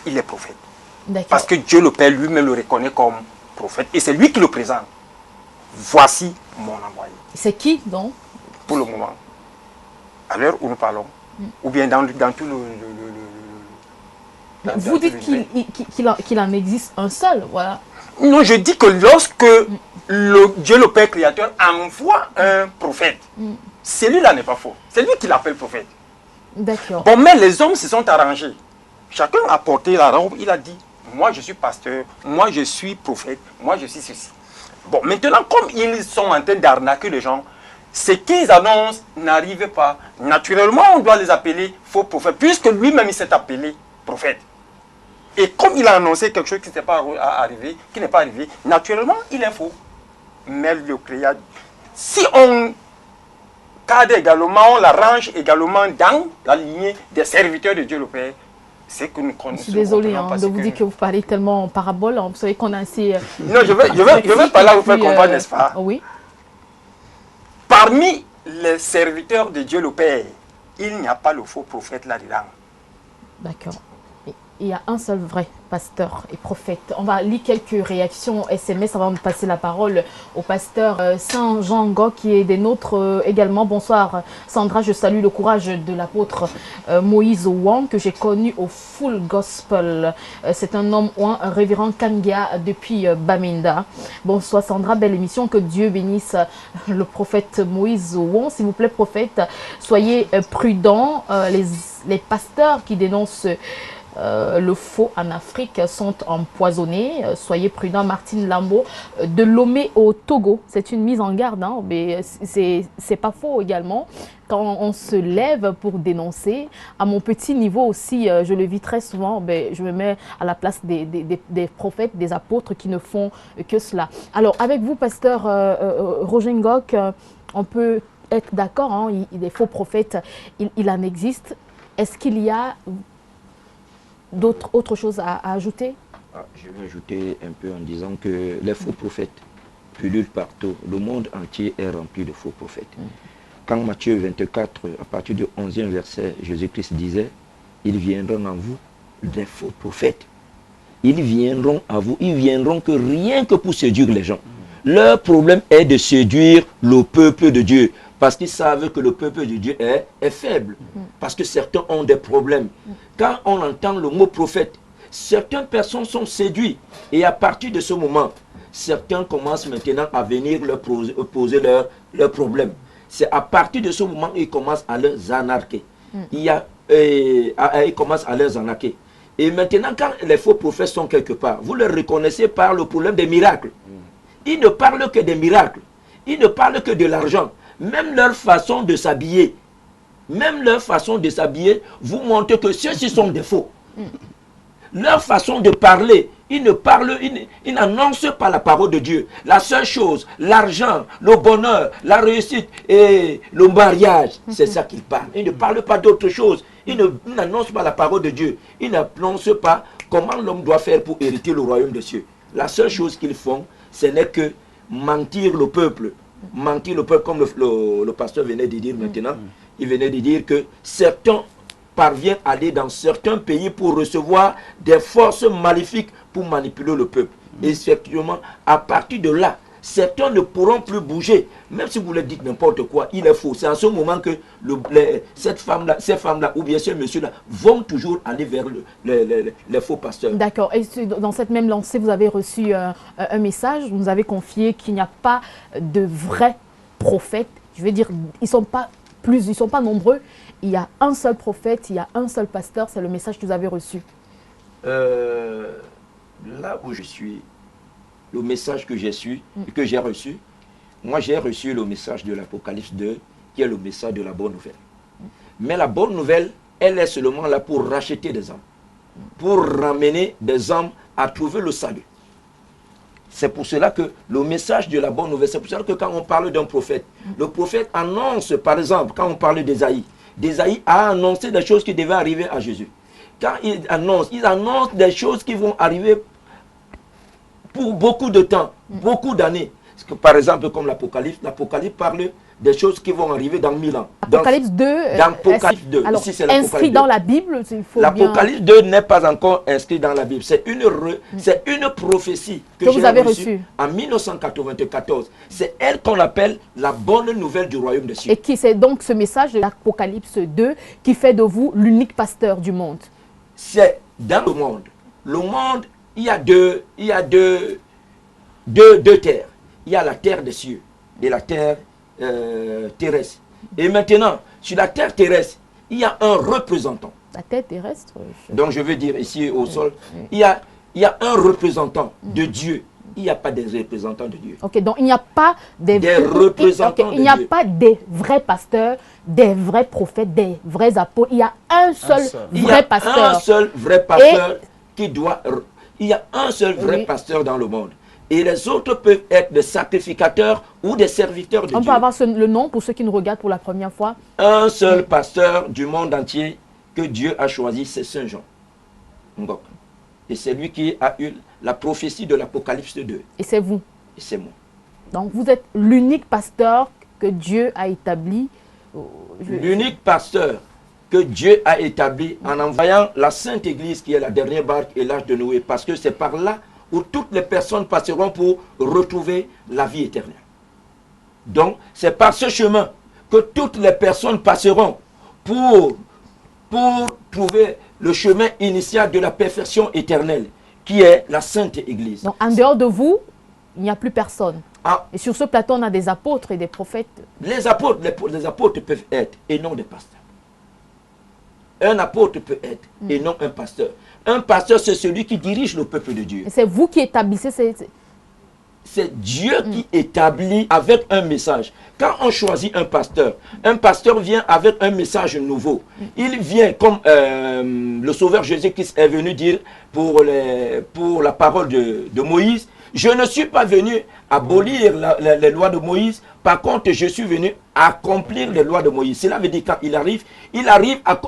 Il est prophète. Parce que Dieu le Père lui-même le reconnaît comme prophète. Et c'est lui qui le présente. Voici mon envoyé. C'est qui donc? Pour le moment. À l'heure où nous parlons. Ou bien dans tout vous dites qu'il en existe un seul, voilà. Non, je dis que lorsque Dieu le Père Créateur envoie un prophète, celui-là n'est pas faux. C'est lui qui l'appelle prophète. D'accord. Bon, mais les hommes se sont arrangés. Chacun a porté la robe, il a dit, moi je suis pasteur, moi je suis prophète, moi je suis ceci. Bon, maintenant, comme ils sont en train d'arnaquer les gens, ce qu'ils annoncent n'arrive pas. Naturellement, on doit les appeler faux prophètes, puisque lui-même il s'est appelé prophète. Et comme il a annoncé quelque chose qui n'est pas arrivé, naturellement, il est faux. Mais le créateur, si on cadre également, on l'arrange également dans la lignée des serviteurs de Dieu le Père, c'est que nous connaissons. Je suis désolée de vous dire que vous parlez tellement en parabole. Vous savez qu'on a assez... Non, je vais pas là vous faire comprendre, n'est-ce pas? Oui. Parmi les serviteurs de Dieu le Père, il n'y a pas le faux prophète là-dedans. D'accord. Il y a un seul vrai pasteur et prophète. On va lire quelques réactions SMS avant de passer la parole au pasteur Saint-Jean Go qui est des nôtres également. Bonsoir Sandra, je salue le courage de l'apôtre Moïse Ouan que j'ai connu au Full Gospel. C'est un homme Ouan, un révérend Kangia depuis Bamenda. Bonsoir Sandra, belle émission, que Dieu bénisse le prophète Moïse Ouan. S'il vous plaît prophète, soyez prudents. Les pasteurs qui dénoncent le faux en Afrique sont empoisonnés. Soyez prudents. Martine Lambeau de Lomé au Togo. C'est une mise en garde, hein, mais c'est pas faux également. Quand on se lève pour dénoncer, à mon petit niveau aussi, je le vis très souvent, je me mets à la place des prophètes, des apôtres qui ne font que cela. Alors, avec vous, pasteur Roger Ngok, on peut être d'accord, hein, des faux prophètes, il en existe. Est-ce qu'il y a autre chose à ajouter? Je vais ajouter un peu en disant que les faux prophètes pullulent partout. Le monde entier est rempli de faux prophètes. Quand Matthieu 24, à partir du 11e verset, Jésus-Christ disait, ils viendront en vous des faux prophètes. Ils viendront à vous, ils viendront que rien que pour séduire les gens. Leur problème est de séduire le peuple de Dieu. Parce qu'ils savent que le peuple de Dieu est faible. Parce que certains ont des problèmes. Quand on entend le mot prophète, certaines personnes sont séduites. Et à partir de ce moment, certains commencent maintenant à venir leur poser leurs problèmes. C'est à partir de ce moment qu'ils commencent à les anarquer. Ils commencent à les anarquer. Et maintenant, quand les faux prophètes sont quelque part, vous les reconnaissez par le problème des miracles. Ils ne parlent que des miracles. Ils ne parlent que de l'argent. Même leur façon de s'habiller, vous montre que ceux-ci sont des faux. Leur façon de parler, ils n'annoncent pas la parole de Dieu. La seule chose, l'argent, le bonheur, la réussite et le mariage, c'est ça qu'ils parlent. Ils ne parlent pas d'autre chose. Ils n'annoncent pas la parole de Dieu. Ils n'annoncent pas comment l'homme doit faire pour hériter le royaume des cieux. La seule chose qu'ils font, ce n'est que mentir le peuple. Mentir le peuple, comme le pasteur venait de dire maintenant. Il venait de dire que certains parviennent à aller dans certains pays pour recevoir des forces maléfiques pour manipuler le peuple. Et effectivement, à partir de là, certains ne pourront plus bouger. Même si vous leur dites n'importe quoi, il est faux. C'est en ce moment que ces femmes-là, ou bien ces messieurs-là, vont toujours aller vers les faux pasteurs. D'accord. Et dans cette même lancée, vous avez reçu un message. Vous nous avez confié qu'il n'y a pas de vrais prophètes. Je veux dire, ils ne sont pas nombreux. Il y a un seul prophète, il y a un seul pasteur. C'est le message que vous avez reçu. Là où je suis, le message que j'ai reçu, moi j'ai reçu le message de l'Apocalypse 2, qui est le message de la bonne nouvelle. Mais la bonne nouvelle, elle est seulement là pour racheter des âmes, pour ramener des âmes à trouver le salut. C'est pour cela que le message de la bonne nouvelle, c'est pour cela que quand on parle d'un prophète, le prophète annonce, par exemple, quand on parle d'Ésaïe, d'Ésaïe a annoncé des choses qui devaient arriver à Jésus. Quand il annonce des choses qui vont arriver pour beaucoup de temps, beaucoup d'années. Par exemple, comme l'Apocalypse parle des choses qui vont arriver dans 1000 ans. Apocalypse 2, alors, ici, c'est inscrit dans la Bible, il faut l'Apocalypse 2 n'est pas encore inscrit dans la Bible. C'est une prophétie que vous avez reçue en 1994. C'est elle qu'on appelle la bonne nouvelle du royaume des cieux. Et qui c'est donc ce message de l'Apocalypse 2 qui fait de vous l'unique pasteur du monde. C'est dans le monde. Le monde, il y a deux terres. Il y a la terre des cieux et la terre terrestre. Et maintenant, sur la terre terrestre, il y a un représentant. La terre terrestre. Donc je veux dire ici au sol, il y a un représentant de Dieu. Il n'y a pas des représentants de Dieu. Ok, donc il n'y a pas des représentants de Dieu. Il n'y a pas des vrais pasteurs, des vrais prophètes, des vrais apôtres. Il y a un seul vrai pasteur. Il y a un seul vrai pasteur qui doit... Il y a un seul vrai pasteur dans le monde. Et les autres peuvent être des sacrificateurs ou des serviteurs de Dieu. On peut avoir le nom pour ceux qui nous regardent pour la première fois. Un seul pasteur du monde entier que Dieu a choisi, c'est Saint Jean. Et c'est lui qui a eu la prophétie de l'Apocalypse 2. Et c'est vous. Et c'est moi. Donc vous êtes l'unique pasteur que Dieu a établi. L'unique pasteur que Dieu a établi en envoyant la Sainte Église qui est la dernière barque et l'âge de Noé. Parce que c'est par là où toutes les personnes passeront pour retrouver la vie éternelle. Donc, c'est par ce chemin que toutes les personnes passeront pour trouver le chemin initial de la perfection éternelle, qui est la Sainte Église. Donc, en dehors de vous, il n'y a plus personne. Et sur ce plateau, on a des apôtres et des prophètes. Les apôtres peuvent être et non des pasteurs. Un apôtre peut être et non un pasteur. Un pasteur, c'est celui qui dirige le peuple de Dieu. C'est vous qui établissez C'est Dieu qui établit avec un message. Quand on choisit un pasteur vient avec un message nouveau. Il vient comme le Sauveur Jésus-Christ est venu dire pour la parole de Moïse. Je ne suis pas venu abolir les lois de Moïse. Par contre, je suis venu accomplir les lois de Moïse. Cela veut dire quand il arrive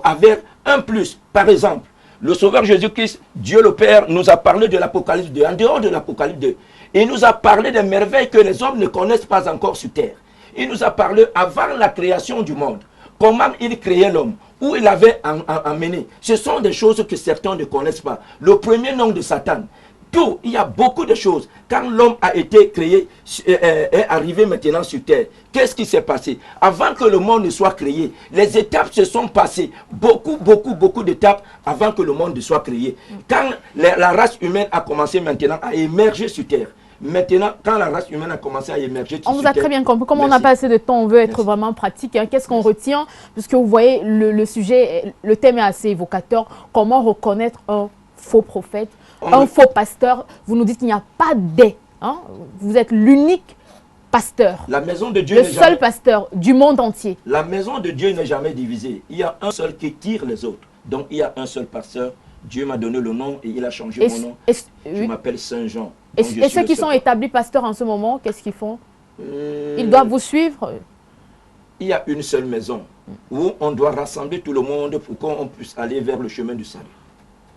avec un plus. Par exemple, le Sauveur Jésus-Christ, Dieu le Père, nous a parlé de l'Apocalypse 2. En dehors de l'Apocalypse 2, il nous a parlé des merveilles que les hommes ne connaissent pas encore sur terre. Il nous a parlé avant la création du monde. Comment il créait l'homme, où il avait emmené. Ce sont des choses que certains ne connaissent pas. Le premier nom de Satan, Tout, il y a beaucoup de choses. Quand l'homme a été créé, est arrivé maintenant sur terre, qu'est-ce qui s'est passé? Avant que le monde ne soit créé, les étapes se sont passées. Beaucoup d'étapes avant que le monde ne soit créé. Quand la race humaine a commencé maintenant à émerger sur terre, maintenant, quand la race humaine a commencé à émerger sur terre... On vous a très bien compris. Comme on n'a pas assez de temps, on veut être vraiment pratique. Hein. Qu'est-ce qu'on retient? Puisque vous voyez, le sujet, le thème est assez évocateur. Comment reconnaître un faux prophète, un faux pasteur? Vous nous dites qu'il n'y a pas des. Hein? Vous êtes l'unique pasteur. La maison de Dieu le seul pasteur du monde entier. La maison de Dieu n'est jamais divisée. Il y a un seul qui tire les autres. Donc il y a un seul pasteur. Dieu m'a donné le nom et il a changé mon nom. Je m'appelle Saint Jean. Et ceux qui sont établis pasteurs en ce moment, qu'est-ce qu'ils font? Ils doivent vous suivre? Il y a une seule maison où on doit rassembler tout le monde pour qu'on puisse aller vers le chemin du salut.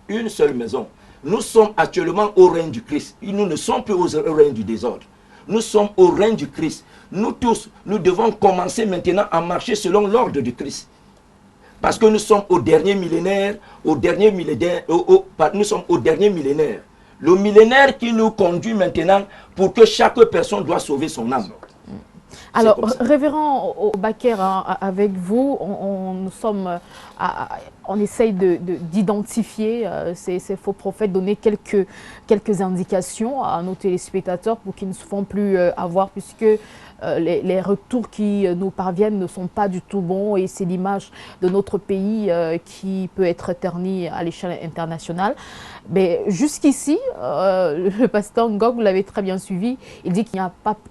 Une seule maison. Nous sommes actuellement au règne du Christ. Nous ne sommes plus au règne du désordre. Nous sommes au règne du Christ. Nous tous, nous devons commencer maintenant à marcher selon l'ordre du Christ. Parce que nous sommes au dernier millénaire, nous sommes au dernier millénaire. Le millénaire qui nous conduit maintenant pour que chaque personne doit sauver son âme. Alors, révérend Baker, hein, avec vous, on essaye d'identifier ces faux prophètes, donner quelques indications à nos téléspectateurs pour qu'ils ne se font plus avoir, puisque les retours qui nous parviennent ne sont pas du tout bons et c'est l'image de notre pays qui peut être ternie à l'échelle internationale. Mais jusqu'ici, le pasteur Ngog, vous l'avez très bien suivi, il dit qu'il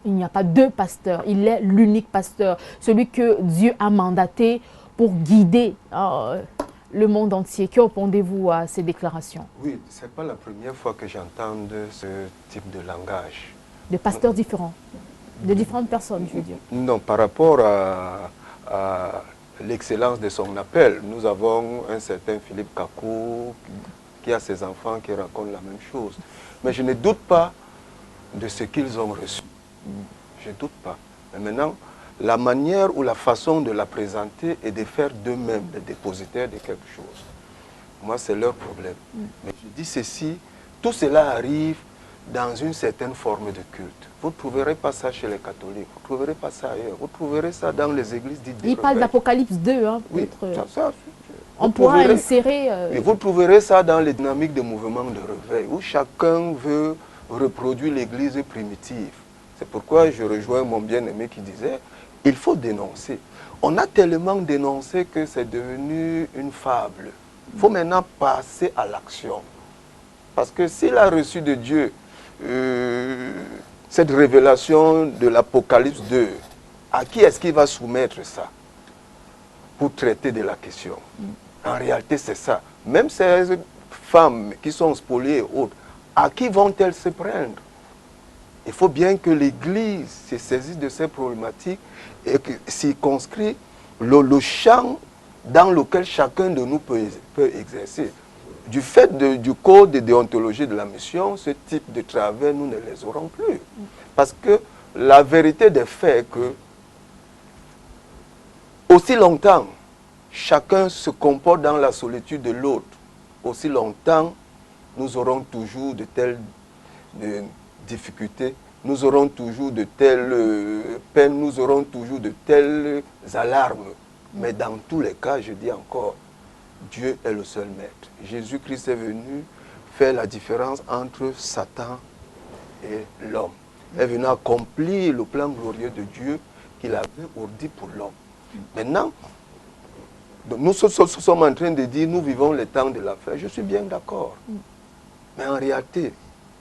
n'y a pas deux pasteurs, il est l'unique pasteur, celui que Dieu a mandaté pour guider le monde entier. Que répondez-vous à ces déclarations? Oui, ce n'est pas la première fois que j'entends ce type de langage. De pasteurs différents, de différentes personnes, je veux dire. Non, par rapport à l'excellence de son appel, nous avons un certain Philippe Kakou qui a ses enfants qui racontent la même chose. Mais je ne doute pas de ce qu'ils ont reçu. Je ne doute pas. Mais maintenant, la manière ou la façon de la présenter et de faire d'eux-mêmes des dépositaires de quelque chose, moi, c'est leur problème. Mais je dis ceci, tout cela arrive dans une certaine forme de culte. Vous ne trouverez pas ça chez les catholiques, vous ne trouverez pas ça ailleurs, vous trouverez ça dans les églises dites de Il parle d'Apocalypse 2, hein, oui, ça, on pourra insérer... Et vous trouverez ça dans les dynamiques de mouvements de réveil, où chacun veut reproduire l'église primitive. C'est pourquoi je rejoins mon bien-aimé qui disait, il faut dénoncer. On a tellement dénoncé que c'est devenu une fable. Il faut maintenant passer à l'action. Parce que s'il a reçu de Dieu cette révélation de l'Apocalypse 2, à qui est-ce qu'il va soumettre ça pour traiter de la question? En réalité, c'est ça. Même ces femmes qui sont spoliées et autres, à qui vont-elles se prendre? Il faut bien que l'Église se saisisse de ces problématiques et circonscrit le champ dans lequel chacun de nous peut exercer. Du fait du code de déontologie de la mission, ce type de travers, nous ne les aurons plus. Parce que la vérité des faits est que, aussi longtemps, chacun se comporte dans la solitude de l'autre, aussi longtemps, nous aurons toujours de telles difficultés, nous aurons toujours de telles peines, nous aurons toujours de telles alarmes. Mais dans tous les cas, je dis encore, Dieu est le seul maître. Jésus-Christ est venu faire la différence entre Satan et l'homme. Il est venu accomplir le plan glorieux de Dieu qu'il avait ordi pour l'homme. Maintenant, nous sommes en train de dire, nous vivons les temps de la fin. Je suis bien d'accord. Mais en réalité,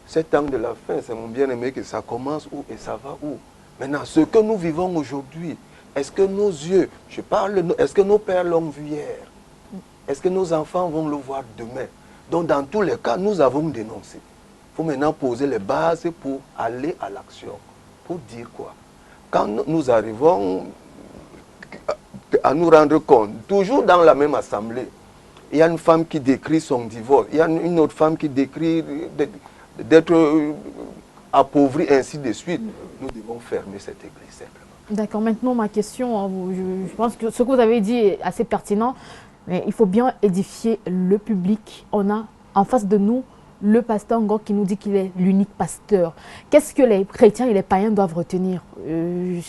ces temps de la fin, c'est mon bien-aimé que ça commence où et ça va où. Maintenant, ce que nous vivons aujourd'hui, est-ce que nos yeux, je parle, est-ce que nos pères l'ont vu hier? Est-ce que nos enfants vont le voir demain? Donc, dans tous les cas, nous avons dénoncé. Il faut maintenant poser les bases pour aller à l'action. Pour dire quoi? Quand nous arrivons à nous rendre compte, toujours dans la même assemblée, il y a une femme qui décrit son divorce, il y a une autre femme qui décrit d'être appauvrie, ainsi de suite. Nous devons fermer cette église simplement. D'accord, maintenant ma question, hein, je pense que ce que vous avez dit est assez pertinent, mais il faut bien édifier le public. On a en face de nous le pasteur Ngok qui nous dit qu'il est l'unique pasteur. Qu'est-ce que les chrétiens et les païens doivent retenir,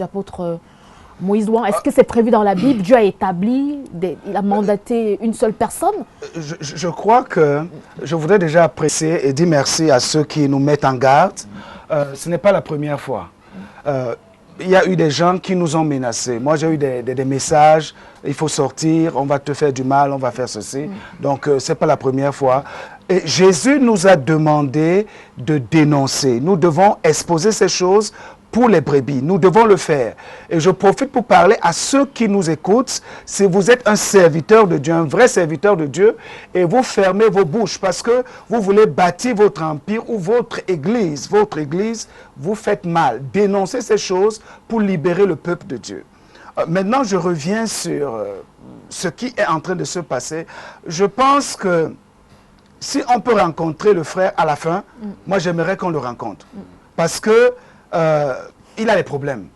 apôtre Moïse Douan? Est-ce que c'est prévu dans la Bible? Dieu a établi, il a mandaté une seule personne? Je crois que je voudrais déjà apprécier et dire merci à ceux qui nous mettent en garde. Ce n'est pas la première fois. Il y a eu des gens qui nous ont menacés. Moi, j'ai eu des messages, il faut sortir, on va te faire du mal, on va faire ceci. Donc, ce n'est pas la première fois. Et Jésus nous a demandé de dénoncer. Nous devons exposer ces choses pour les brebis. Nous devons le faire. Et je profite pour parler à ceux qui nous écoutent. Si vous êtes un serviteur de Dieu, un vrai serviteur de Dieu, et vous fermez vos bouches parce que vous voulez bâtir votre empire ou votre église, vous faites mal. Dénoncez ces choses pour libérer le peuple de Dieu. Maintenant, je reviens sur ce qui est en train de se passer. Je pense que si on peut rencontrer le frère à la fin, moi j'aimerais qu'on le rencontre. Parce que il a les problèmes.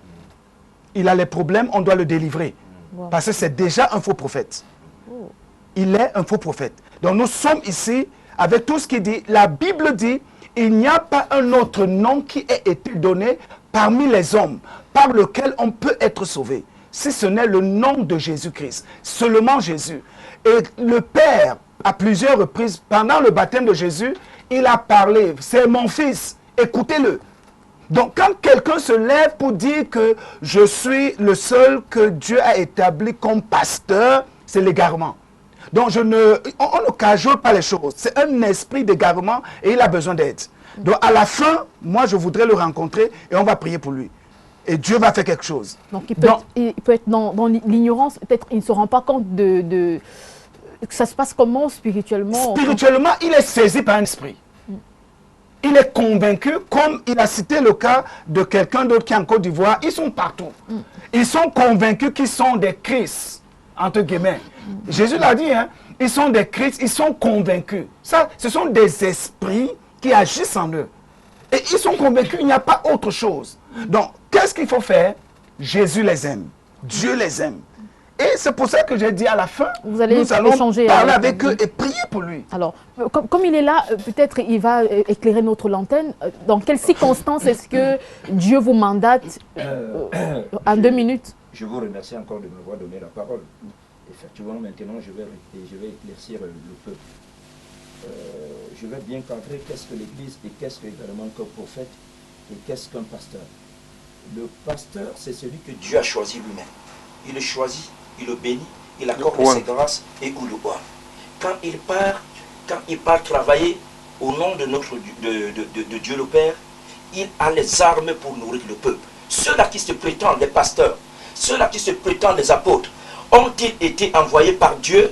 Il a les problèmes, on doit le délivrer. Wow. Parce que c'est déjà un faux prophète. Oh. Il est un faux prophète. Donc nous sommes ici avec tout ce qu'il dit. La Bible dit, il n'y a pas un autre nom qui ait été donné parmi les hommes par lequel on peut être sauvé. Si ce n'est le nom de Jésus-Christ. Seulement Jésus. Et le Père, à plusieurs reprises, pendant le baptême de Jésus, il a parlé. C'est mon fils, écoutez-le. Donc, quand quelqu'un se lève pour dire que je suis le seul que Dieu a établi comme pasteur, c'est l'égarement. Donc, on ne cajole pas les choses. C'est un esprit d'égarement et il a besoin d'aide. Donc, à la fin, moi, je voudrais le rencontrer et on va prier pour lui. Et Dieu va faire quelque chose. Donc, il peut être dans l'ignorance, peut-être il ne se rend pas compte que ça se passe comment spirituellement? Spirituellement, il est saisi par un esprit. Il est convaincu, comme il a cité le cas de quelqu'un d'autre qui est en Côte d'Ivoire, ils sont partout. Ils sont convaincus qu'ils sont des Christ, entre guillemets. Jésus l'a dit, hein, ils sont des Christ, ils sont convaincus. Ça, ce sont des esprits qui agissent en eux. Et ils sont convaincus qu'il n'y a pas autre chose. Donc, qu'est-ce qu'il faut faire? Jésus les aime. Dieu les aime. Et c'est pour ça que j'ai dit à la fin, nous allons parler avec eux et prier pour lui. Alors, comme il est là, peut-être il va éclairer notre lanterne. Dans quelles circonstances est-ce que Dieu vous mandate en 2 minutes? Je vous remercie encore de m'avoir donné la parole. Effectivement, maintenant, je vais éclaircir le peuple. Je vais bien cadrer qu'est-ce que l'Église et qu'est-ce que également qu'un prophète et qu'est-ce qu'un pasteur. Le pasteur, c'est celui que Dieu a choisi lui-même. Il le choisit, il le bénit, il accorde ses grâces et où le boit. Quand il part travailler au nom de Dieu le Père, il a les armes pour nourrir le peuple. Ceux-là qui se prétendent les pasteurs, ceux-là qui se prétendent les apôtres, ont-ils été envoyés par Dieu?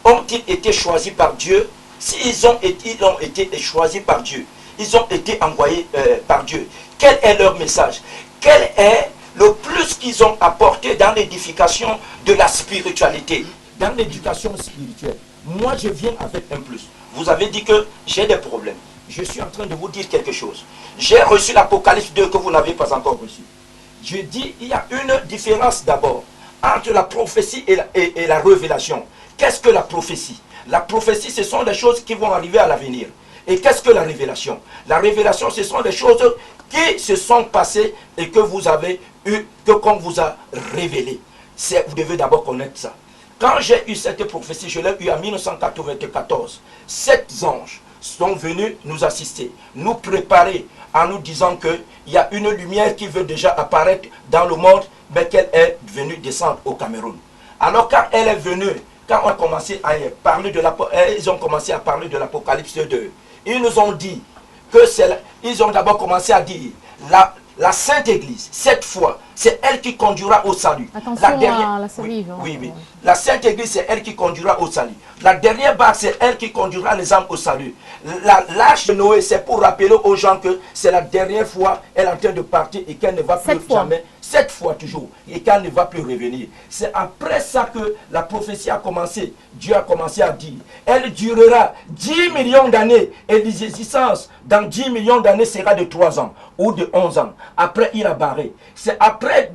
Ont-ils été choisis par Dieu? S'ils ont été choisis par Dieu, ils ont été envoyés par Dieu. Quel est leur message? Quel est le plus qu'ils ont apporté dans l'édification de la spiritualité, dans l'éducation spirituelle? Moi, je viens avec un plus. Vous avez dit que j'ai des problèmes. Je suis en train de vous dire quelque chose. J'ai reçu l'Apocalypse 2 que vous n'avez pas encore reçu. Je dis, il y a une différence d'abord entre la prophétie et la révélation. Qu'est-ce que la prophétie? La prophétie, ce sont des choses qui vont arriver à l'avenir. Et qu'est-ce que la révélation? La révélation, ce sont des choses qui se sont passées et que vous avez eu, que qu'on vous a révélé. Vous devez d'abord connaître ça. Quand j'ai eu cette prophétie, je l'ai eu en 1994. 7 anges sont venus nous assister, nous préparer en nous disant qu'il y a une lumière qui veut déjà apparaître dans le monde, mais qu'elle est venue descendre au Cameroun. Alors quand elle est venue, quand on a commencé à parler de ils ont commencé à parler de l'Apocalypse 2, ils nous ont dit que ils ont d'abord commencé à dire la Sainte Église, cette fois, c'est elle qui conduira au salut. Attention à la salive. Oui. La Sainte Église, c'est elle qui conduira au salut. La dernière barque, c'est elle qui conduira les âmes au salut. L'arche de Noé, c'est pour rappeler aux gens que c'est la dernière fois, elle est en train de partir et qu'elle ne va plus jamais. 7 fois toujours, et qu'elle ne va plus revenir. C'est après ça que la prophétie a commencé. Dieu a commencé à dire, elle durera 10 millions d'années, et l'existence dans 10 millions d'années sera de 3 ans, ou de 11 ans. Après, il a barré. C'est après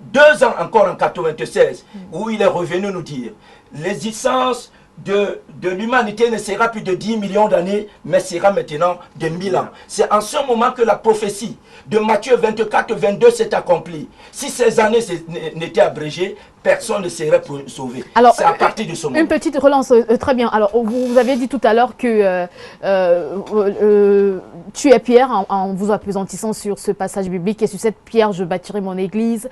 2 ans encore en 96, où il est revenu nous dire, l'existence de l'humanité ne sera plus de 10 millions d'années, mais sera maintenant de 1000 ans. C'est en ce moment que la prophétie de Matthieu 24, 22 s'est accomplie. Si ces années n'étaient abrégées, personne ne serait sauvé. C'est à partir de ce moment. Une petite relance, très bien. Alors, vous avez dit tout à l'heure que tu es Pierre, en vous appesantissant sur ce passage biblique, et sur cette pierre, je bâtirai mon église.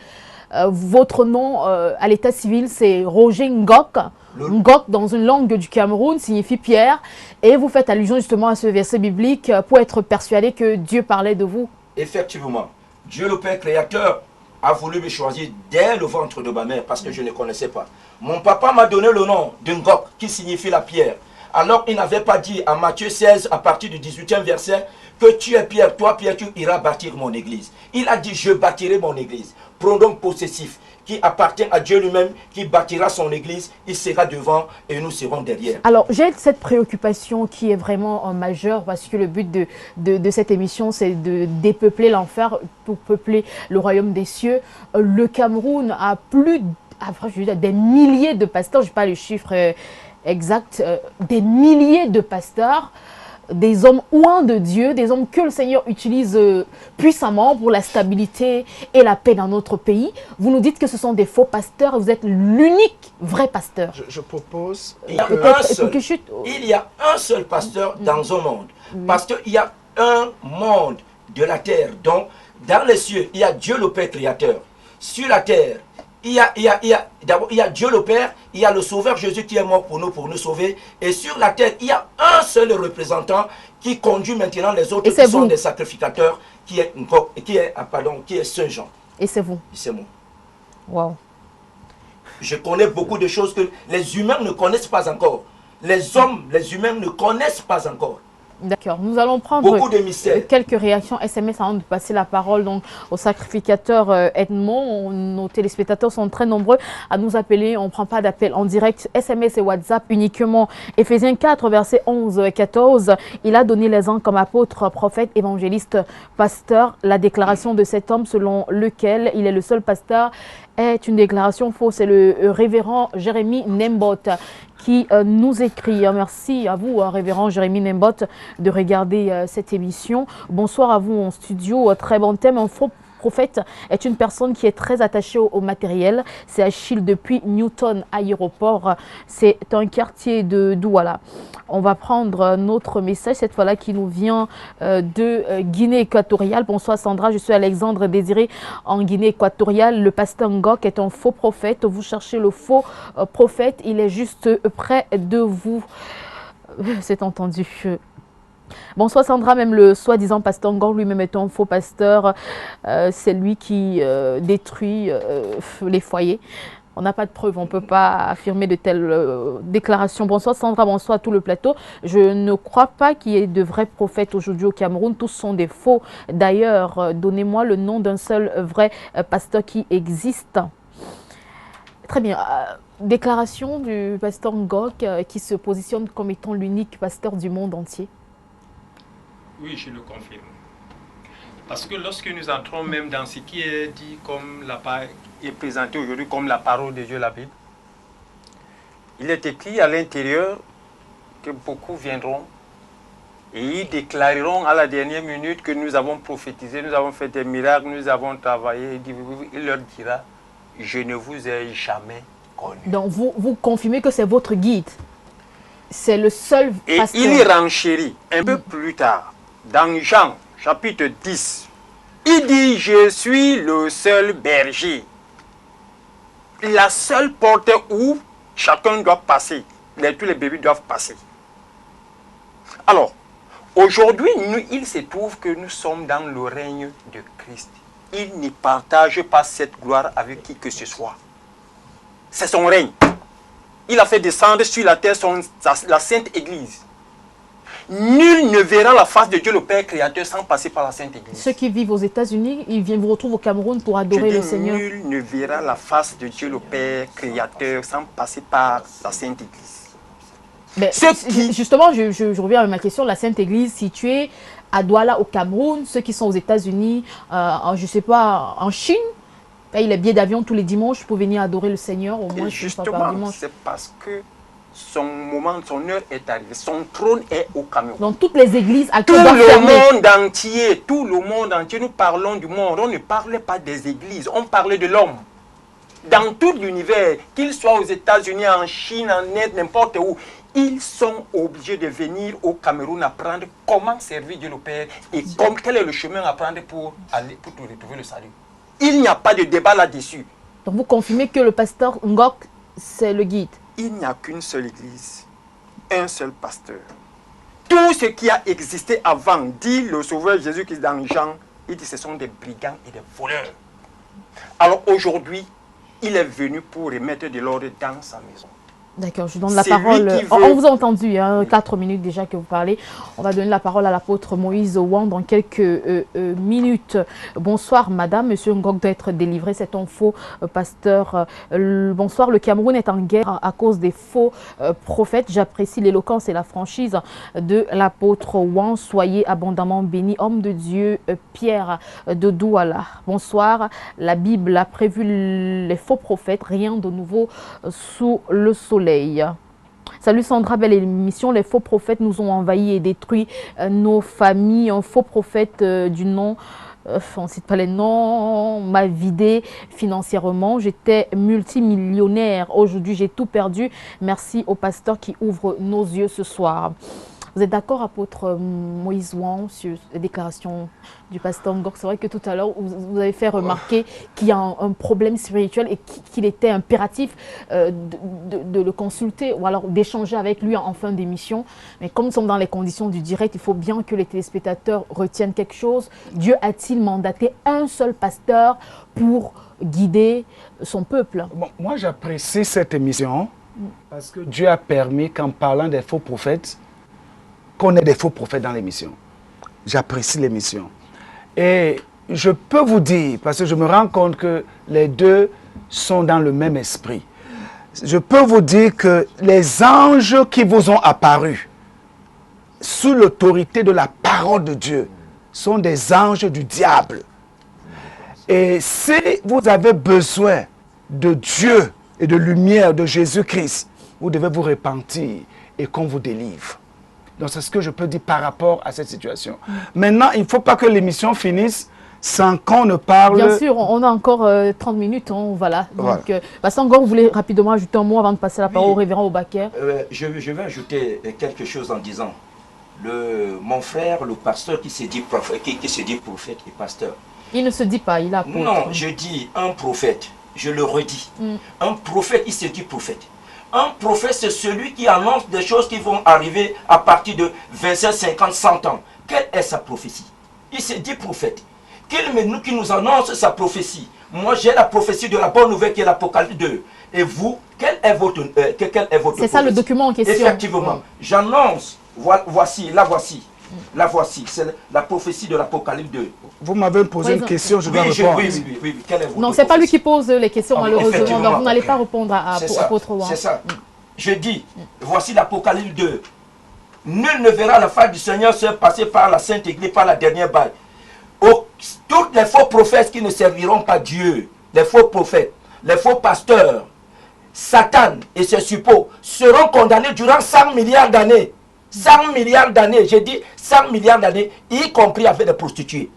Votre nom à l'état civil, c'est Roger Ngok. Ngok, dans une langue du Cameroun, signifie pierre. Et vous faites allusion justement à ce verset biblique pour être persuadé que Dieu parlait de vous. Effectivement. Dieu le Père créateur a voulu me choisir dès le ventre de ma mère parce que je ne connaissais pas. Mon papa m'a donné le nom de Ngok qui signifie la pierre. Alors il n'avait pas dit à Matthieu 16 à partir du 18e verset que tu es Pierre, toi Pierre tu iras bâtir mon église. Il a dit je bâtirai mon église. Pronom possessif qui appartient à Dieu lui-même, qui bâtira son église, il sera devant et nous serons derrière. Alors j'ai cette préoccupation qui est vraiment majeure parce que le but de cette émission c'est de dépeupler l'enfer pour peupler le royaume des cieux. Le Cameroun a des milliers de pasteurs, je n'ai pas le chiffre exact, des milliers de pasteurs, des hommes oints de Dieu, des hommes que le Seigneur utilise puissamment pour la stabilité et la paix dans notre pays. Vous nous dites que ce sont des faux pasteurs, vous êtes l'unique vrai pasteur. Je propose... Il y a un seul pasteur dans un monde. Parce qu'il y a un monde de la terre. Donc, dans les cieux, il y a Dieu le Père créateur. Sur la terre, il y a Dieu le Père, il y a le Sauveur Jésus qui est mort pour nous sauver. Et sur la terre, il y a un seul représentant qui conduit maintenant les autres qui sont des sacrificateurs, qui est Saint Jean. Et c'est vous? C'est moi. Wow. Je connais beaucoup de choses que les humains ne connaissent pas encore. Les hommes, les humains ne connaissent pas encore. D'accord, nous allons prendre quelques réactions SMS avant de passer la parole donc, au sacrificateur Edmond. Nos téléspectateurs sont très nombreux à nous appeler. On ne prend pas d'appel en direct. SMS et WhatsApp uniquement. Éphésiens 4, versets 11-14. Il a donné les uns comme apôtres, prophètes, évangélistes, pasteurs. La déclaration de cet homme selon lequel il est le seul pasteur est une déclaration fausse. C'est le révérend Jérémie Nembot qui nous écrit. Merci à vous, révérend Jérémie Nembot, de regarder cette émission. Bonsoir à vous en studio. Très bon thème. Un faux prophète est une personne qui est très attachée au matériel. C'est Achille depuis Newton Aéroport. C'est un quartier de Douala. On va prendre un autre message, cette fois-là qui nous vient de Guinée équatoriale. Bonsoir Sandra, je suis Alexandre Désiré en Guinée équatoriale. Le pasteur Ngok est un faux prophète. Vous cherchez le faux prophète, il est juste près de vous. C'est entendu. Bonsoir Sandra, même le soi-disant pasteur Ngok lui-même est un faux pasteur. C'est lui qui détruit les foyers. On n'a pas de preuves, on ne peut pas affirmer de telles déclarations. Bonsoir Sandra, bonsoir à tout le plateau. Je ne crois pas qu'il y ait de vrais prophètes aujourd'hui au Cameroun. Tous sont des faux. D'ailleurs, donnez-moi le nom d'un seul vrai pasteur qui existe. Très bien. Déclaration du pasteur Ngok qui se positionne comme étant l'unique pasteur du monde entier. Oui, je le confirme. Parce que lorsque nous entrons même dans ce qui est dit comme est présenté aujourd'hui comme la parole de Dieu, la Bible, il est écrit à l'intérieur que beaucoup viendront et ils déclareront à la dernière minute que nous avons prophétisé, nous avons fait des miracles, nous avons travaillé. Il leur dira, je ne vous ai jamais connu. Donc vous confirmez que c'est votre guide. C'est le seul pasteur. Et il renchérit un peu plus tard, dans Jean, chapitre 10, il dit, je suis le seul berger. La seule porte où chacun doit passer. Tous les bébés doivent passer. Alors, aujourd'hui, il se trouve que nous sommes dans le règne de Christ. Il ne partage pas cette gloire avec qui que ce soit. C'est son règne. Il a fait descendre sur la terre la Sainte Église. Nul ne verra la face de Dieu le Père créateur sans passer par la Sainte Église. Ceux qui vivent aux États-Unis, ils viennent vous retrouver au Cameroun pour adorer le Seigneur. Nul ne verra la face de Dieu le Père créateur sans passer par la Sainte Église. Mais justement, je reviens à ma question. La Sainte Église située à Douala au Cameroun, ceux qui sont aux États-Unis, je ne sais pas, en Chine, payent les billets d'avion tous les dimanches pour venir adorer le Seigneur au moins. Et justement, c'est parce que son moment, son heure est arrivée. Son trône est au Cameroun. Dans toutes les églises, Tout le monde entier, nous parlons du monde. On ne parlait pas des églises, on parlait de l'homme. Dans tout l'univers, qu'il soit aux États-Unis, en Chine, en Inde, n'importe où, ils sont obligés de venir au Cameroun apprendre comment servir Dieu le Père et quel est le chemin à prendre pour retrouver le salut. Il n'y a pas de débat là-dessus. Donc vous confirmez que le pasteur Ngok, c'est le guide? Il n'y a qu'une seule église, un seul pasteur. Tout ce qui a existé avant, dit le Sauveur Jésus-Christ dans Jean, il dit ce sont des brigands et des voleurs. Alors aujourd'hui, il est venu pour remettre de l'ordre dans sa maison. D'accord, je donne la parole. On vous a entendu, hein, 4 minutes déjà que vous parlez. On va donner la parole à l'apôtre Moïse Ouan dans quelques minutes. Bonsoir madame, monsieur Ngok doit être délivré, c'est un faux pasteur. Bonsoir, le Cameroun est en guerre à cause des faux prophètes. J'apprécie l'éloquence et la franchise de l'apôtre Ouan. Soyez abondamment bénis, homme de Dieu, Pierre de Douala. Bonsoir, la Bible a prévu les faux prophètes, rien de nouveau sous le soleil. Salut Sandra, belle émission. Les faux prophètes nous ont envahis et détruit nos familles. Un faux prophète du nom, on ne cite pas les noms, m'a vidé financièrement. J'étais multimillionnaire. Aujourd'hui, j'ai tout perdu. Merci au pasteur qui ouvre nos yeux ce soir. Vous êtes d'accord, apôtre Moïse Ouan, sur la déclaration du pasteur Ngok? C'est vrai que tout à l'heure, vous avez fait remarquer qu'il y a un problème spirituel et qu'il était impératif de le consulter ou alors d'échanger avec lui en fin d'émission. Mais comme nous sommes dans les conditions du direct, il faut bien que les téléspectateurs retiennent quelque chose. Dieu a-t-il mandaté un seul pasteur pour guider son peuple? Bon, moi, j'apprécie cette émission parce que Dieu a permis qu'en parlant des faux prophètes, qu'on ait des faux prophètes dans l'émission. J'apprécie l'émission. Et je peux vous dire, parce que je me rends compte que les deux sont dans le même esprit. Je peux vous dire que les anges qui vous ont apparu sous l'autorité de la parole de Dieu sont des anges du diable. Et si vous avez besoin de Dieu et de lumière de Jésus-Christ, vous devez vous repentir et qu'on vous délivre. Donc c'est ce que je peux dire par rapport à cette situation. Maintenant, il ne faut pas que l'émission finisse sans qu'on ne parle... Bien sûr, on a encore 30 minutes. Hein, voilà. Donc, Pasteur Ngok, vous voulez rapidement ajouter un mot avant de passer la parole au révérend Oubaker? Je vais ajouter quelque chose en disant, mon frère, le pasteur qui se dit prophète, et pasteur. Il ne se dit pas, il a apôtre. Non, je dis un prophète, je le redis. Un prophète, il se dit prophète. Un prophète, c'est celui qui annonce des choses qui vont arriver à partir de 25, 50, 100 ans. Quelle est sa prophétie? Il se dit prophète. Qui nous annonce sa prophétie? Moi, j'ai la prophétie de la bonne nouvelle qui est l'Apocalypse 2. Et vous, quelle est votre prophétie? C'est ça le document en question. Effectivement. J'annonce, voici, c'est la prophétie de l'Apocalypse 2. Vous m'avez posé une question, je dois répondre. Oui. Quelle est votre non, ce n'est pas lui qui pose les questions, malheureusement. Donc vous n'allez pas répondre à apôtre Ouan. C'est ça. Je dis, voici l'Apocalypse 2. Nul ne verra la face du Seigneur se passer par la Sainte Église, par la dernière balle. Tous les faux prophètes qui ne serviront pas Dieu, les faux prophètes, les faux pasteurs, Satan et ses suppôts seront condamnés durant 100 milliards d'années. 100 milliards d'années, j'ai dit 100 milliards d'années, y compris avec les prostituées.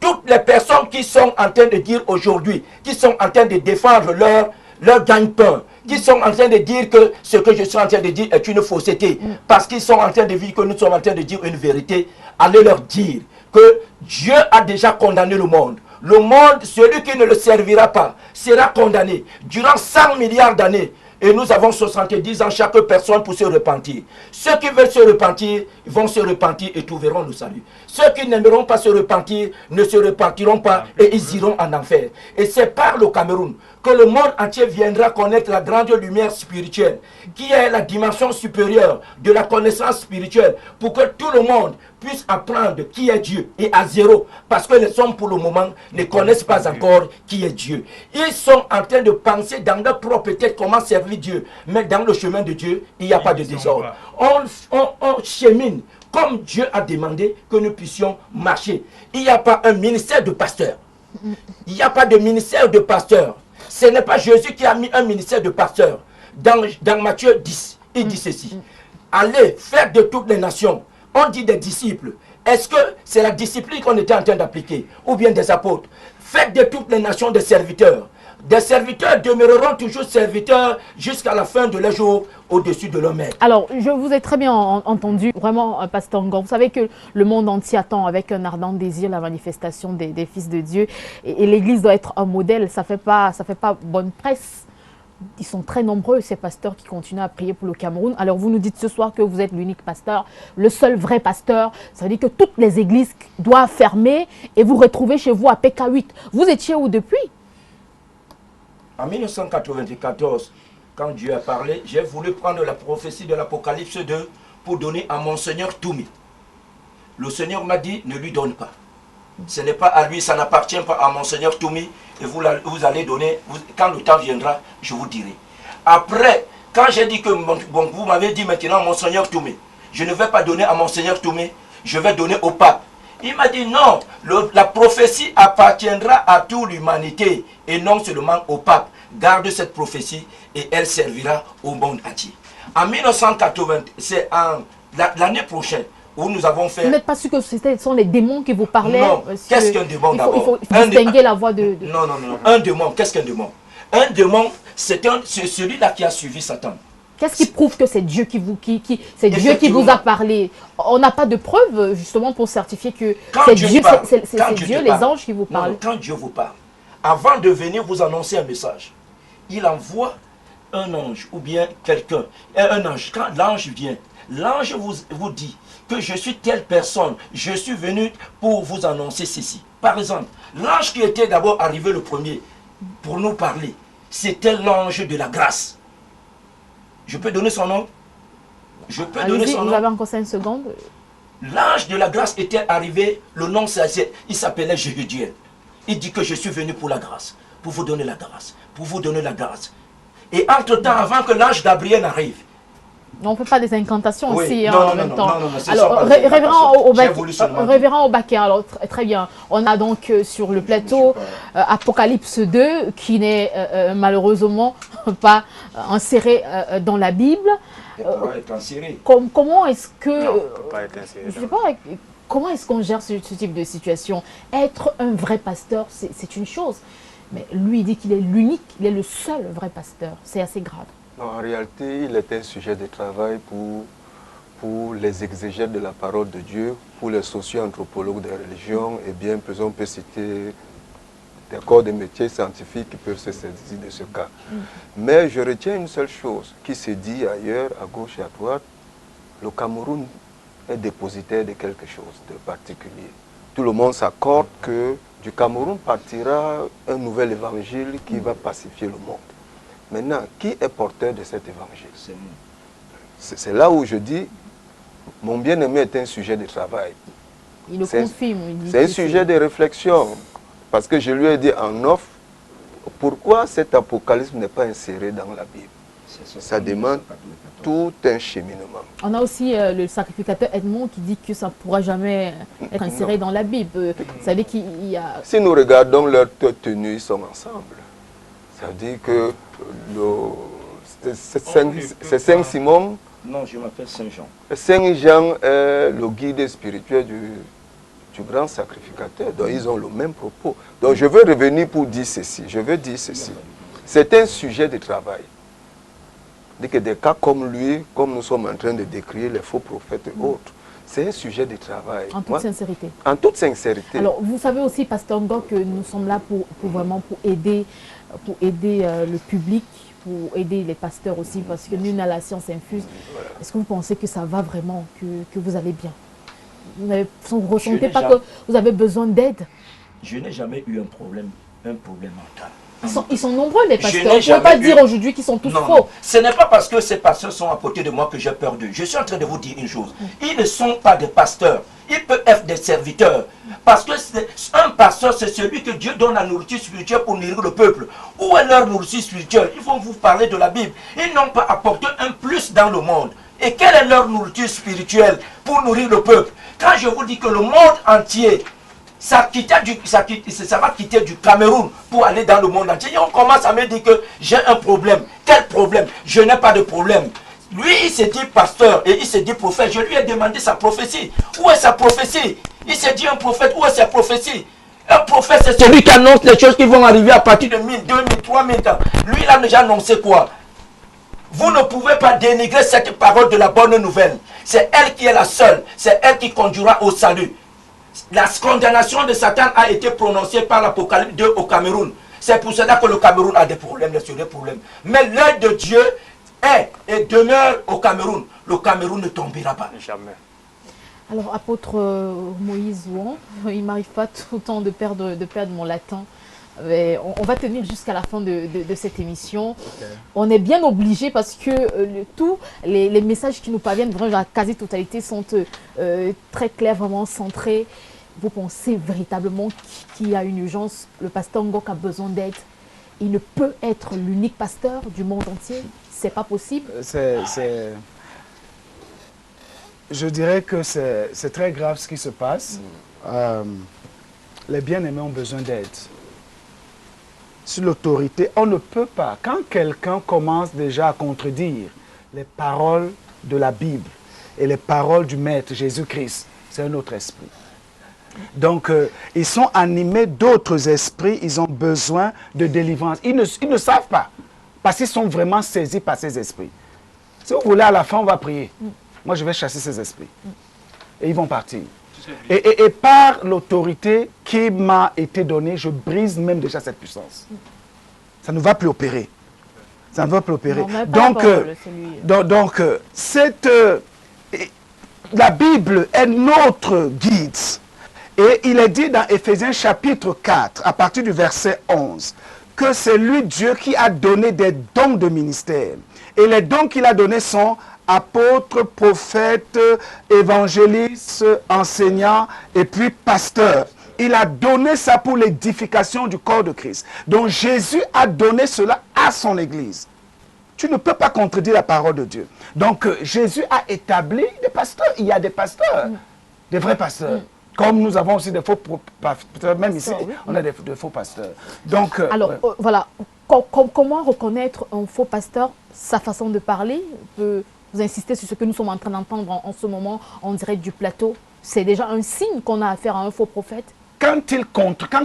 Toutes les personnes qui sont en train de dire aujourd'hui, qui sont en train de défendre leur gagne-pain, qui sont en train de dire que ce que je suis en train de dire est une fausseté, parce qu'ils sont en train de vivre que nous sommes en train de dire une vérité, allez leur dire que Dieu a déjà condamné le monde. Le monde, celui qui ne le servira pas, sera condamné durant 100 milliards d'années. Et nous avons 70 ans chaque personne pour se repentir. Ceux qui veulent se repentir, ils vont se repentir et trouveront le salut. Ceux qui n'aimeront pas se repentir, ne se repentiront pas et ils iront en enfer. Et c'est par le Cameroun que le monde entier viendra connaître la grande lumière spirituelle, qui est la dimension supérieure de la connaissance spirituelle, pour que tout le monde puisse apprendre qui est Dieu et à zéro, parce que les hommes pour le moment ne connaissent pas encore qui est Dieu. Ils sont en train de penser dans leur propre tête comment servir Dieu, mais dans le chemin de Dieu, il n'y a pas de désordre. On chemine comme Dieu a demandé que nous puissions marcher. Il n'y a pas un ministère de pasteur. Il n'y a pas de ministère de pasteur. Ce n'est pas Jésus qui a mis un ministère de pasteur. Dans Matthieu 10, Il dit ceci. Allez, faites de toutes les nations. On dit des disciples. Est-ce que c'est la discipline qu'on était en train d'appliquer? Ou bien des apôtres? Faites de toutes les nations des serviteurs. Des serviteurs demeureront toujours serviteurs jusqu'à la fin de leur jour au-dessus de leur maître. Alors, je vous ai très bien entendu, vraiment, Pasteur Ngor. Vous savez que le monde entier attend avec un ardent désir la manifestation des fils de Dieu. Et l'Église doit être un modèle. Ça fait pas bonne presse. Ils sont très nombreux, ces pasteurs qui continuent à prier pour le Cameroun. Alors, vous nous dites ce soir que vous êtes l'unique pasteur, le seul vrai pasteur. Ça veut dire que toutes les églises doivent fermer et vous retrouver chez vous à PK8. Vous étiez où depuis? En 1994, quand Dieu a parlé, j'ai voulu prendre la prophétie de l'Apocalypse 2 pour donner à Monseigneur Toumi. Le Seigneur m'a dit, ne lui donne pas. Ce n'est pas à lui, ça n'appartient pas à Monseigneur Toumi. Et vous allez donner, quand le temps viendra, je vous dirai. Après, quand j'ai dit que vous m'avez dit maintenant Monseigneur Toumi, je ne vais pas donner à Monseigneur Toumi, je vais donner au pape. Il m'a dit non, la prophétie appartiendra à toute l'humanité et non seulement au pape. Garde cette prophétie et elle servira au monde entier. En 1980, c'est l'année prochaine où nous avons fait... Vous n'êtes pas sûr que ce sont les démons qui vous parlaient? Non, qu'est-ce qu'un démon d'abord? Il faut distinguer la voix de... Non, un démon, qu'est-ce qu'un démon? Un démon, c'est celui-là qui a suivi Satan. Qu'est-ce qui prouve que c'est Dieu qui vous a parlé? On n'a pas de preuves justement pour certifier que c'est Dieu, les anges qui vous parlent. Non, quand Dieu vous parle, avant de venir vous annoncer un message, il envoie un ange ou bien quelqu'un. Un ange, quand l'ange vient, l'ange vous dit que je suis telle personne, je suis venu pour vous annoncer ceci. Par exemple, l'ange qui était d'abord arrivé le premier pour nous parler, c'était l'ange de la grâce. Je peux donner son nom? Je peux donner son nom. Vous avez encore 5 secondes. L'ange de la grâce était arrivé, le nom, il s'appelait Jéhudiel. Il dit que je suis venu pour la grâce, pour vous donner la grâce, pour vous donner la grâce. Et entre-temps, avant que l'ange Gabriel arrive, on ne fait pas des incantations oui, aussi en même temps. Alors, révérend Obaké, alors très bien. On a donc sur le plateau Apocalypse 2 qui n'est malheureusement pas inséré dans la Bible. Comment est-ce que... Non, pas être inséré. Je sais pas, comment est-ce qu'on gère ce type de situation? Être un vrai pasteur, c'est une chose. Mais lui, il dit qu'il est l'unique, il est le seul vrai pasteur. C'est assez grave. Non, en réalité, il est un sujet de travail pour les exégètes de la parole de Dieu, pour les socio-anthropologues des religions, et bien, on peut citer des corps de métiers scientifiques qui peuvent se saisir de ce cas. Mais je retiens une seule chose qui se dit ailleurs, à gauche et à droite, le Cameroun est dépositaire de quelque chose de particulier. Tout le monde s'accorde que du Cameroun partira un nouvel évangile qui va pacifier le monde. Maintenant, qui est porteur de cet évangile? C'est nous. C'est là où je dis, mon bien-aimé est un sujet de travail. Il le confirme. C'est un sujet de réflexion. Parce que je lui ai dit en off, pourquoi cet apocalypse n'est pas inséré dans la Bible? Ça demande tout un cheminement. On a aussi le sacrificateur Edmond qui dit que ça ne pourra jamais être inséré dans la Bible. Ça veut dire qu'il y a... Si nous regardons leurs tenues, ils sont ensemble. Ça veut dire que c'est Saint Simon. Non, je m'appelle Saint Jean. Saint Jean est le guide spirituel du grand sacrificateur. Donc ils ont le même propos. Donc je veux revenir pour dire ceci. Je veux dire ceci. C'est un sujet de travail. Dès que des cas comme lui, comme nous sommes en train de décrire les faux prophètes et autres, c'est un sujet de travail. En toute sincérité. En toute sincérité. Alors vous savez aussi, Pasteur Ngor, que nous sommes là pour aider le public, pour aider les pasteurs aussi, parce que nul n'a la science infuse. Voilà. Est-ce que vous pensez que ça va vraiment, que vous allez bien? Vous ne ressentez pas que vous avez besoin d'aide? Je n'ai jamais eu un problème mental. Ils sont nombreux les pasteurs. On ne peut pas dire aujourd'hui qu'ils sont tous faux. Non. Ce n'est pas parce que ces pasteurs sont à côté de moi que j'ai peur d'eux. Je suis en train de vous dire une chose. Ils ne sont pas des pasteurs. Ils peuvent être des serviteurs. Parce que un pasteur, c'est celui que Dieu donne la nourriture spirituelle pour nourrir le peuple. Où est leur nourriture spirituelle? Ils vont vous parler de la Bible. Ils n'ont pas apporté un plus dans le monde. Et quelle est leur nourriture spirituelle pour nourrir le peuple? Quand je vous dis que le monde entier, ça va quitter du Cameroun pour aller dans le monde entier. Et on commence à me dire que j'ai un problème. Quel problème? Je n'ai pas de problème. Lui, il s'est dit pasteur et il s'est dit prophète. Je lui ai demandé sa prophétie. Où est sa prophétie? Il s'est dit un prophète. Où est sa prophétie? Un prophète, c'est celui qui annonce les choses qui vont arriver à partir de 1000, 2000, 3000 ans. Lui, il a déjà annoncé quoi? Vous ne pouvez pas dénigrer cette parole de la bonne nouvelle. C'est elle qui est la seule. C'est elle qui conduira au salut. La condamnation de Satan a été prononcée par l'Apocalypse 2 au Cameroun. C'est pour cela que le Cameroun a des problèmes, des problèmes. Mais l'œil de Dieu est et demeure au Cameroun. Le Cameroun ne tombera pas. Jamais. Alors, apôtre Moïse Ouan, il m'arrive pas tout le temps de perdre mon latin. Mais on va tenir jusqu'à la fin de cette émission. Okay. On est bien obligé parce que tous les messages qui nous parviennent, vraiment la quasi-totalité, sont très clairs, vraiment centrés. Vous pensez véritablement qu'il y a une urgence? Le pasteur Ngok a besoin d'aide. Il ne peut être l'unique pasteur du monde entier. C'est pas possible. Je dirais que c'est très grave ce qui se passe. Les bien-aimés ont besoin d'aide. Sur l'autorité, on ne peut pas. Quand quelqu'un commence déjà à contredire les paroles de la Bible et les paroles du Maître Jésus-Christ, c'est un autre esprit. Donc, ils sont animés d'autres esprits, ils ont besoin de délivrance. Ils ne savent pas, parce qu'ils sont vraiment saisis par ces esprits. Si vous voulez, à la fin, on va prier. Moi, je vais chasser ces esprits. Et ils vont partir. Et par l'autorité qui m'a été donnée, je brise même déjà cette puissance. Ça ne va plus opérer. Ça ne va plus opérer. La Bible est notre guide. Et il est dit dans Éphésiens chapitre 4, à partir du verset 11, que c'est lui, Dieu, qui a donné des dons de ministère. Et les dons qu'il a donnés sont apôtres, prophètes, évangélistes, enseignants et puis pasteurs. Il a donné ça pour l'édification du corps de Christ. Donc Jésus a donné cela à son Église. Tu ne peux pas contredire la parole de Dieu. Donc Jésus a établi des pasteurs. Il y a des pasteurs, des vrais pasteurs. Comme nous avons aussi des faux pasteurs, même ici, on a des faux pasteurs. Donc, alors, voilà, comment reconnaître un faux pasteur, sa façon de parler? Vous insistez sur ce que nous sommes en train d'entendre en ce moment en direct du plateau. C'est déjà un signe qu'on a affaire à un faux prophète. Quand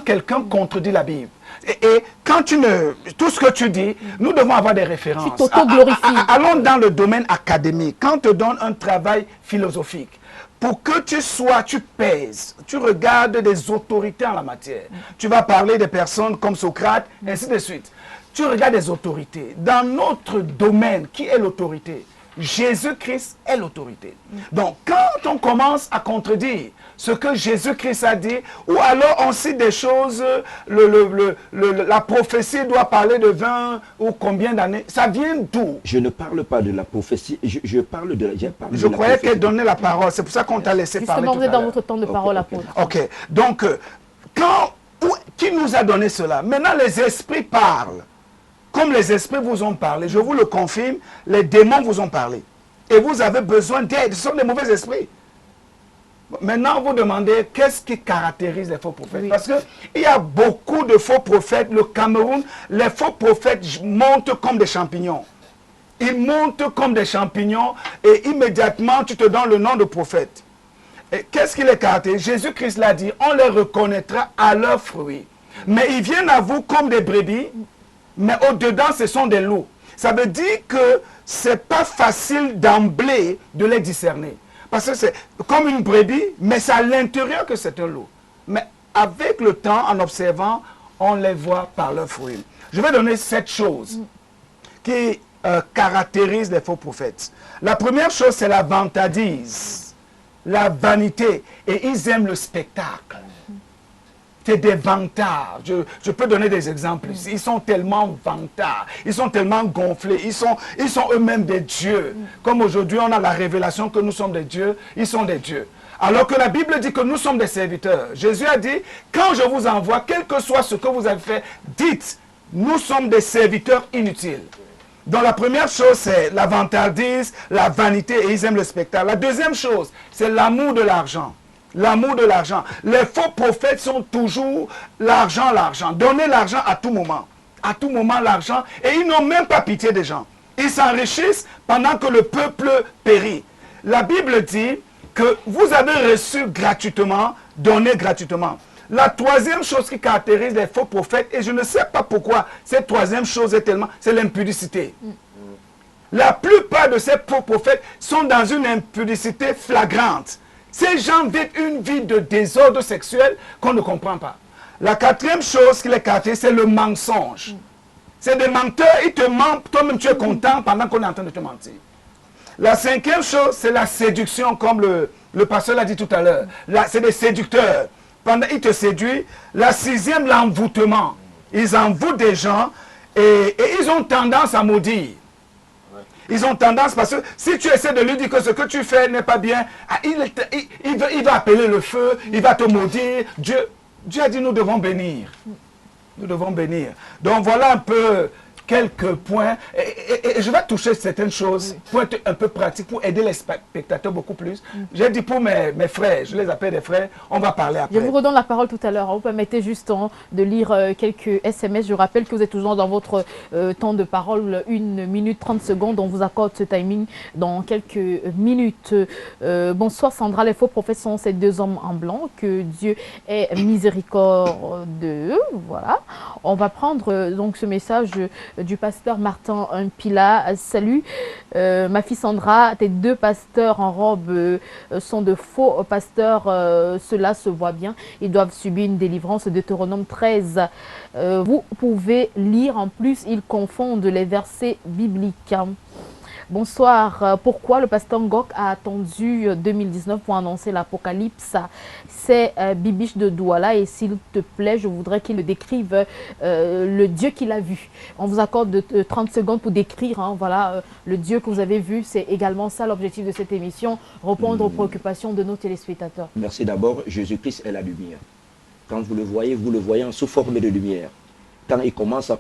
quelqu'un contredit la Bible, et quand tout ce que tu dis, nous devons avoir des références. Tu t'auto-glorifies. Allons dans le domaine académique. Quand on te donne un travail philosophique, pour que tu pèses, tu regardes des autorités en la matière. Tu vas parler des personnes comme Socrate, ainsi de suite. Tu regardes des autorités. Dans notre domaine, qui est l'autorité? Jésus-Christ est l'autorité. Donc, quand on commence à contredire ce que Jésus-Christ a dit, ou alors on cite des choses, la prophétie doit parler de 20 ou combien d'années, ça vient d'où? Je ne parle pas de la prophétie, je parle de la Je croyais qu'elle donnait la parole, c'est pour ça qu'on t'a laissé parler tout à l'heure. Justement, vous êtes dans votre temps de parole, apôtre. Ok, donc, qui nous a donné cela? Maintenant, les esprits parlent. Comme les esprits vous ont parlé, je vous le confirme, les démons vous ont parlé. Et vous avez besoin d'aide, ce sont des mauvais esprits. Maintenant, vous demandez, qu'est-ce qui caractérise les faux prophètes? Oui. Parce qu'il y a beaucoup de faux prophètes. Le Cameroun, les faux prophètes montent comme des champignons. Ils montent comme des champignons et immédiatement, tu te donnes le nom de prophète. Qu'est-ce qui les caractérise? Jésus-Christ l'a dit, on les reconnaîtra à leurs fruits. Mais ils viennent à vous comme des brebis, mais au-dedans, ce sont des loups. Ça veut dire que ce n'est pas facile d'emblée de les discerner. Parce que c'est comme une brebis, mais c'est à l'intérieur que c'est un loup. Mais avec le temps, en observant, on les voit par leurs fruits. Je vais donner 7 choses qui caractérisent les faux prophètes. La première chose, c'est la vantardise, la vanité. Et ils aiment le spectacle. C'est des vantards. Je peux donner des exemples. Ils sont tellement vantards. Ils sont tellement gonflés. Ils sont eux-mêmes des dieux. Comme aujourd'hui, on a la révélation que nous sommes des dieux. Ils sont des dieux. Alors que la Bible dit que nous sommes des serviteurs. Jésus a dit, quand je vous envoie, quel que soit ce que vous avez fait, dites, nous sommes des serviteurs inutiles. Donc la première chose, c'est la vantardise, la vanité, et ils aiment le spectacle. La deuxième chose, c'est l'amour de l'argent. L'amour de l'argent. Les faux prophètes sont toujours l'argent, l'argent. Donnez l'argent à tout moment. À tout moment, l'argent. Et ils n'ont même pas pitié des gens. Ils s'enrichissent pendant que le peuple périt. La Bible dit que vous avez reçu gratuitement, donné gratuitement. La troisième chose qui caractérise les faux prophètes, et je ne sais pas pourquoi cette troisième chose est tellement, c'est l'impudicité. La plupart de ces faux prophètes sont dans une impudicité flagrante. Ces gens vivent une vie de désordre sexuel qu'on ne comprend pas. La quatrième chose qui les caractérise, c'est le mensonge. C'est des menteurs, ils te mentent, toi-même tu es content pendant qu'on est en train de te mentir. La cinquième chose, c'est la séduction, comme le pasteur l'a dit tout à l'heure. C'est des séducteurs. Ils te séduisent. La sixième, l'envoûtement. Ils envoûtent des gens et ils ont tendance à maudire. Ils ont tendance, parce que si tu essaies de lui dire que ce que tu fais n'est pas bien, il va appeler le feu, il va te maudire. Dieu a dit nous devons bénir. Nous devons bénir. Donc voilà un peu quelques points. Et je vais toucher certaines choses pour être un peu pratique, pour aider les spectateurs beaucoup plus. J'ai dit pour mes frères, je les appelle des frères, on va parler après. Je vous redonne la parole tout à l'heure. Vous permettez juste de lire quelques SMS. Je rappelle que vous êtes toujours dans votre temps de parole, 1 minute 30 secondes. On vous accorde ce timing dans quelques minutes. Bonsoir Sandra, les faux prophètes sont ces deux hommes en blanc. Que Dieu ait miséricorde d'eux. Voilà. On va prendre donc ce message du pasteur Martin Pila. Salut, ma fille Sandra, tes deux pasteurs en robe sont de faux pasteurs, cela se voit bien. Ils doivent subir une délivrance. Deutéronome 13. Vous pouvez lire, en plus, ils confondent les versets bibliques. Bonsoir. Pourquoi le pasteur Ngok a attendu 2019 pour annoncer l'Apocalypse? C'est Bibiche de Douala, et s'il te plaît, je voudrais qu'il me décrive le Dieu qu'il a vu. On vous accorde 30 secondes pour décrire voilà, le Dieu que vous avez vu. C'est également ça l'objectif de cette émission, répondre aux préoccupations de nos téléspectateurs. Merci d'abord. Jésus-Christ est la lumière. Quand vous le voyez en sous forme de lumière. Quand il commence à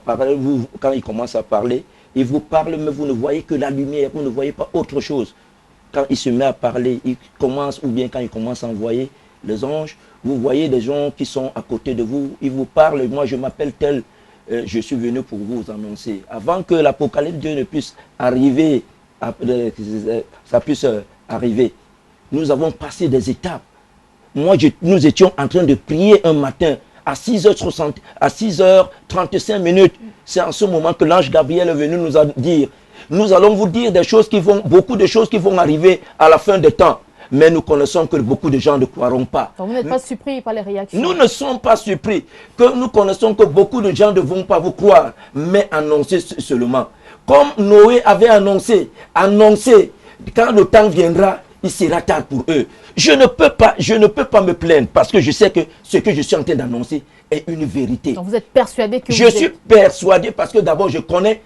parler, il vous parle, mais vous ne voyez que la lumière, vous ne voyez pas autre chose. Quand il se met à parler, ou bien quand il commence à envoyer les anges, vous voyez des gens qui sont à côté de vous, ils vous parlent, moi je m'appelle tel, je suis venu pour vous annoncer. Avant que l'Apocalypse de Dieu ne puisse arriver, nous avons passé des étapes. Nous étions en train de prier un matin, à 6h35 minutes, c'est en ce moment que l'ange Gabriel est venu nous dire, nous allons vous dire beaucoup de choses qui vont arriver à la fin des temps. Mais nous connaissons que beaucoup de gens ne croiront pas. Donc vous n'êtes pas surpris par les réactions? Nous ne sommes pas surpris. Que nous connaissons que beaucoup de gens ne vont pas vous croire, mais annoncer seulement. Comme Noé avait annoncé, quand le temps viendra, il sera tard pour eux. Je ne peux pas me plaindre parce que je sais que ce que je suis en train d'annoncer est une vérité. Donc vous êtes persuadé que je suis persuadé parce que d'abord je connais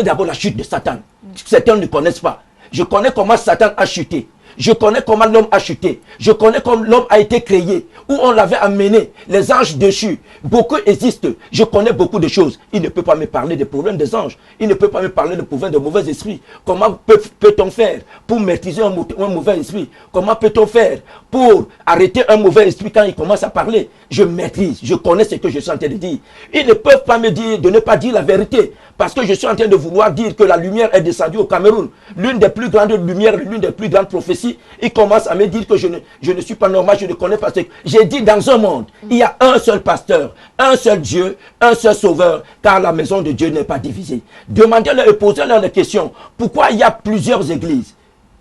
d'abord la chute de Satan. Certains ne connaissent pas. Je connais comment Satan a chuté. Je connais comment l'homme a chuté. Je connais comment l'homme a été créé. Où on l'avait amené. Les anges déchus. Beaucoup existent. Je connais beaucoup de choses. Il ne peut pas me parler des problèmes des anges. Il ne peut pas me parler des problèmes de mauvais esprits. Comment peut-on faire pour maîtriser un mauvais esprit? Comment peut-on faire pour arrêter un mauvais esprit quand il commence à parler? Je maîtrise. Je connais ce que je suis en train de dire. Ils ne peuvent pas me dire de ne pas dire la vérité. Parce que je suis en train de vouloir dire que la lumière est descendue au Cameroun. L'une des plus grandes lumières, l'une des plus grandes prophéties. Il commence à me dire que je ne suis pas normal, je ne connais pas ce que... J'ai dit dans un monde, il y a un seul pasteur, un seul Dieu, un seul sauveur, car la maison de Dieu n'est pas divisée. Demandez-leur et posez-leur la question, pourquoi il y a plusieurs églises?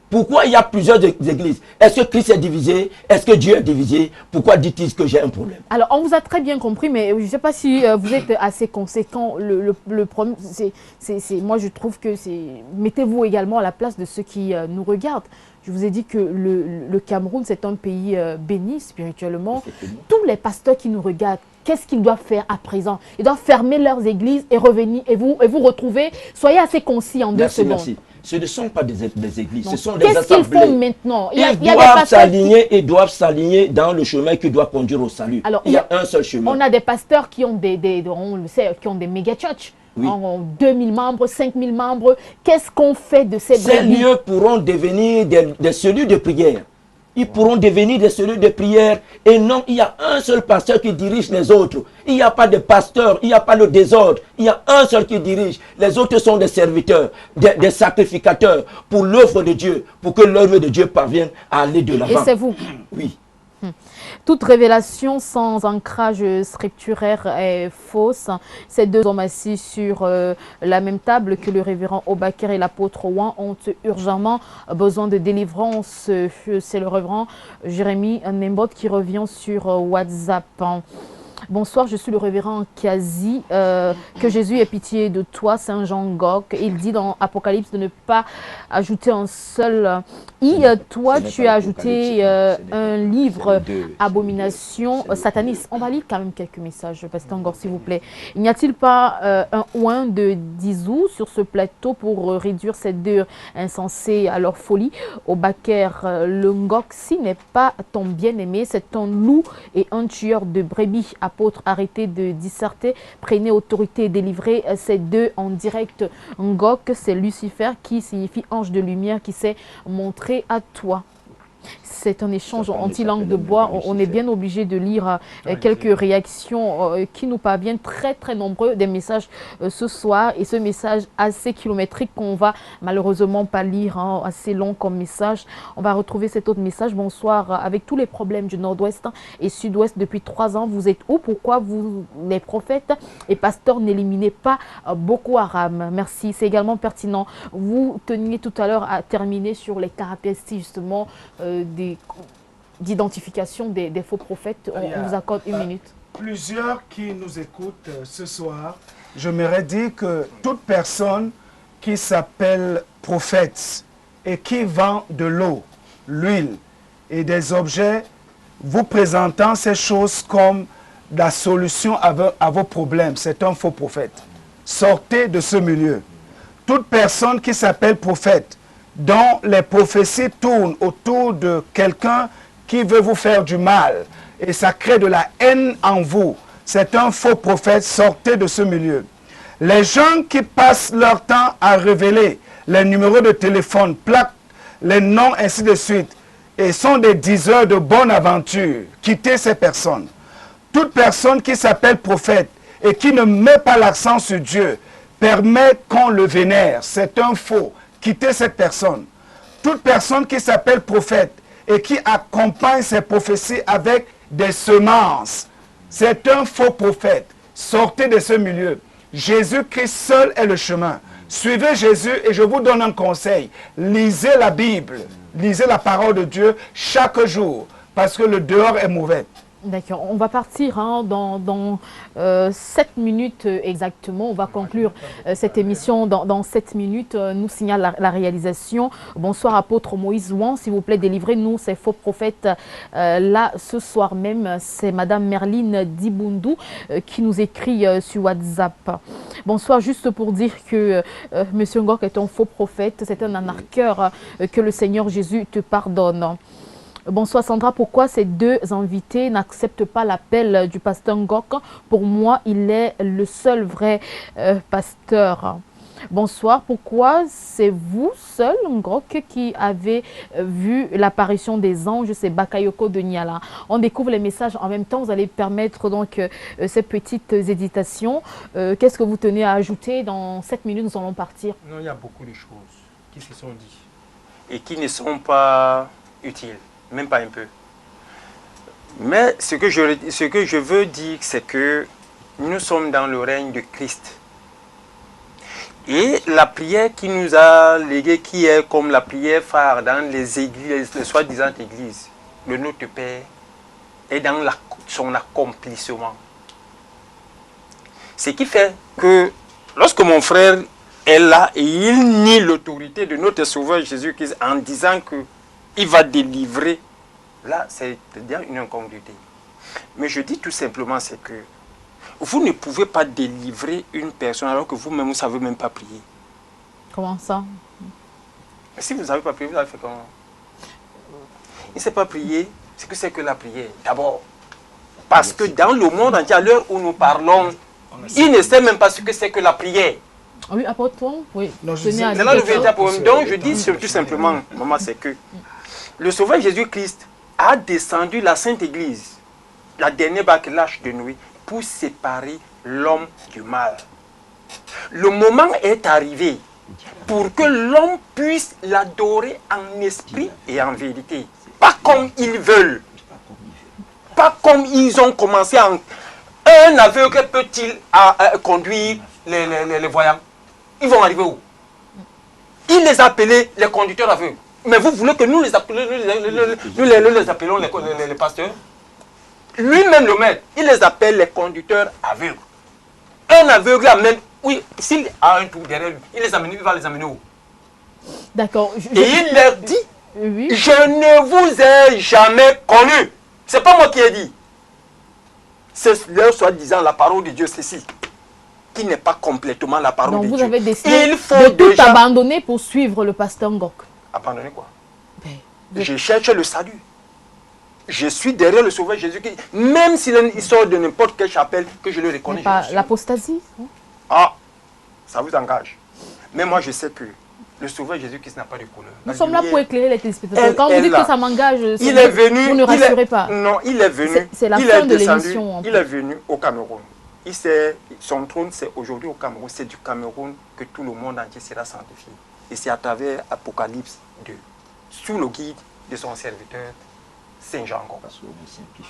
Pourquoi il y a plusieurs églises? Est-ce que Christ est divisé? Est-ce que Dieu est divisé? Pourquoi dit-il que j'ai un problème? Alors, on vous a très bien compris, mais je ne sais pas si vous êtes assez conséquent. Le problème, moi, je trouve que c'est... Mettez-vous également à la place de ceux qui nous regardent. Je vous ai dit que le Cameroun, c'est un pays béni spirituellement. Tous les pasteurs qui nous regardent, qu'est-ce qu'ils doivent faire à présent? Ils doivent fermer leurs églises et revenir et vous retrouver. Soyez assez concis en 2 secondes. Merci. Ce ne sont pas des églises, donc, ce sont des assemblées. Qu'est-ce qu'ils font maintenant? Ils doivent s'aligner dans le chemin qui doit conduire au salut. Alors, il y a un seul chemin. On a des pasteurs qui ont on le sait, qui ont des méga-churches. Oui. 2000 membres, 5000 membres. Qu'est-ce qu'on fait de ces lieux pourront devenir des cellules de prière. Ils pourront devenir des cellules de prière. Et non, il y a un seul pasteur qui dirige les autres. Il n'y a pas de pasteur, il n'y a pas de désordre. Il y a un seul qui dirige. Les autres sont des serviteurs, des sacrificateurs pour l'œuvre de Dieu, pour que l'œuvre de Dieu parvienne à aller de l'avant. Et c'est vous. Oui. Toute révélation sans ancrage scripturaire est fausse. Ces deux hommes assis sur la même table que le révérend Obakir et l'apôtre Ouan ont urgemment besoin de délivrance. C'est le révérend Jérémie Nembot qui revient sur WhatsApp. Bonsoir, je suis le révérend Kazi. Que Jésus ait pitié de toi, Saint Jean Gok. Il dit dans Apocalypse de ne pas ajouter un seul i. Toi, tu as ajouté un livre, Abomination, Satanisme. On va lire quand même quelques messages, Pasteur Ngor, s'il vous plaît. N'y a-t-il pas un oin de Dizou sur ce plateau pour réduire ces deux insensés à leur folie? Obakir, le Ngok, si n'est pas ton bien-aimé, c'est un loup et un tueur de brebis. Apôtre, arrêtez de disserter, prenez autorité et délivrez ces deux en direct. Ngok, c'est Lucifer qui signifie ange de lumière qui s'est montré à toi. C'est un échange anti-langue de bois. On est bien obligé de lire quelques réactions qui nous parviennent très nombreux des messages ce soir. Et ce message assez kilométrique qu'on va malheureusement pas lire, assez long comme message. On va retrouver cet autre message. Bonsoir, avec tous les problèmes du nord-ouest et sud-ouest depuis 3 ans, vous êtes où? Pourquoi vous, les prophètes et pasteurs, n'éliminez pas Boko Haram? Merci, c'est également pertinent. Vous teniez tout à l'heure à terminer sur les caractéristiques justement d'identification des faux prophètes. On vous accorde une minute. Plusieurs qui nous écoutent ce soir, je m'aurais dit que toute personne qui s'appelle prophète et qui vend de l'eau, l'huile et des objets vous présentant ces choses comme la solution à vos problèmes, c'est un faux prophète. Sortez de ce milieu. Toute personne qui s'appelle prophète, dont les prophéties tournent autour de quelqu'un qui veut vous faire du mal et ça crée de la haine en vous, c'est un faux prophète, sortez de ce milieu. Les gens qui passent leur temps à révéler les numéros de téléphone, plaques, les noms, ainsi de suite, et sont des diseurs de bonne aventure, quittez ces personnes. Toute personne qui s'appelle prophète et qui ne met pas l'accent sur Dieu permet qu'on le vénère, c'est un faux. Quittez cette personne. Toute personne qui s'appelle prophète et qui accompagne ses prophéties avec des semences, c'est un faux prophète. Sortez de ce milieu. Jésus-Christ seul est le chemin. Suivez Jésus et je vous donne un conseil. Lisez la Bible, lisez la parole de Dieu chaque jour parce que le dehors est mauvais. D'accord, on va partir dans 7 minutes exactement. On va conclure cette émission dans 7 minutes. Nous signale la réalisation. Bonsoir apôtre Moïse Ouan, s'il vous plaît, délivrez-nous ces faux prophètes. Là, ce soir même, c'est Madame Merline Dibundu qui nous écrit sur WhatsApp. Bonsoir, juste pour dire que Monsieur Ngok est un faux prophète, c'est un arnaqueur, que le Seigneur Jésus te pardonne. Bonsoir Sandra, pourquoi ces deux invités n'acceptent pas l'appel du pasteur Ngok? Pour moi, il est le seul vrai pasteur. Bonsoir, pourquoi c'est vous seul, Ngok, qui avez vu l'apparition des anges? C'est Bakayoko de Niala. On découvre les messages en même temps, vous allez permettre donc ces petites hésitations. Qu'est-ce que vous tenez à ajouter? Dans 7 minutes, nous allons partir. Non, il y a beaucoup de choses qui se sont dites et qui ne sont pas utiles. Même pas un peu. Mais ce que je veux dire, c'est que nous sommes dans le règne de Christ. Et la prière qui nous a léguée, qui est comme la prière phare dans les églises, les soi-disant églises, le Notre Père, est dans son accomplissement. Ce qui fait que lorsque mon frère est là et il nie l'autorité de notre Sauveur Jésus-Christ en disant que il va délivrer. Là, c'est une incongruité. Mais je dis tout simplement, c'est que vous ne pouvez pas délivrer une personne alors que vous-même, vous ne savez même pas prier. Comment ça? Si vous ne savez pas prier, vous avez fait comment? Il ne sait pas prier, c'est que la prière, d'abord. Parce que dans le monde entier, à l'heure où nous parlons, il ne sait même pas ce que c'est que la prière. Oui, apporte-toi. Oui. C'est là le véritable problème. Donc, je dis tout simplement, maman, c'est que le Sauveur Jésus-Christ a descendu la Sainte Église, la dernière bâclage de Noé, pour séparer l'homme du mal. Le moment est arrivé pour que l'homme puisse l'adorer en esprit et en vérité. Pas comme ils veulent. Pas comme ils ont commencé en... Un aveugle peut-il conduire les voyants? Ils vont arriver où? Il les a appelés les conducteurs aveugles. Mais vous voulez que nous les appelions, nous les appelons les pasteurs? Lui-même le maître, il les appelle les conducteurs aveugles. Un aveugle amène, oui, s'il a un trou derrière lui, il va les amener où? D'accord. Et il leur dit, oui. Je ne vous ai jamais connu. C'est pas moi qui ai dit. C'est leur soi-disant la parole de Dieu, ceci, qui n'est pas complètement la parole Donc de vous Dieu. avez décidé Il faut de tout déjà abandonner pour suivre le pasteur Ngok. abandonner quoi? Ben, Je cherche le salut. Je suis derrière le Sauveur Jésus-Christ. Même s'il sort de n'importe quelle chapelle, que je le reconnais. mais pas je le suis. l'apostasie. Hein? Ah, ça vous engage. Mais moi, je sais que le Sauveur Jésus-Christ n'a pas de couleur. Nous La sommes là lumière, pour éclairer les téléspectateurs. elle Quand vous est dites là. que ça m'engage, il est venu. vous ne rassurez pas. Non, il est venu. C'est la il fin est de descendu, l'émission. Il est venu au Cameroun. Son trône, c'est aujourd'hui au Cameroun. C'est du Cameroun que tout le monde entier sera sanctifié. Et c'est à travers Apocalypse 2, sous le guide de son serviteur, Saint Jean.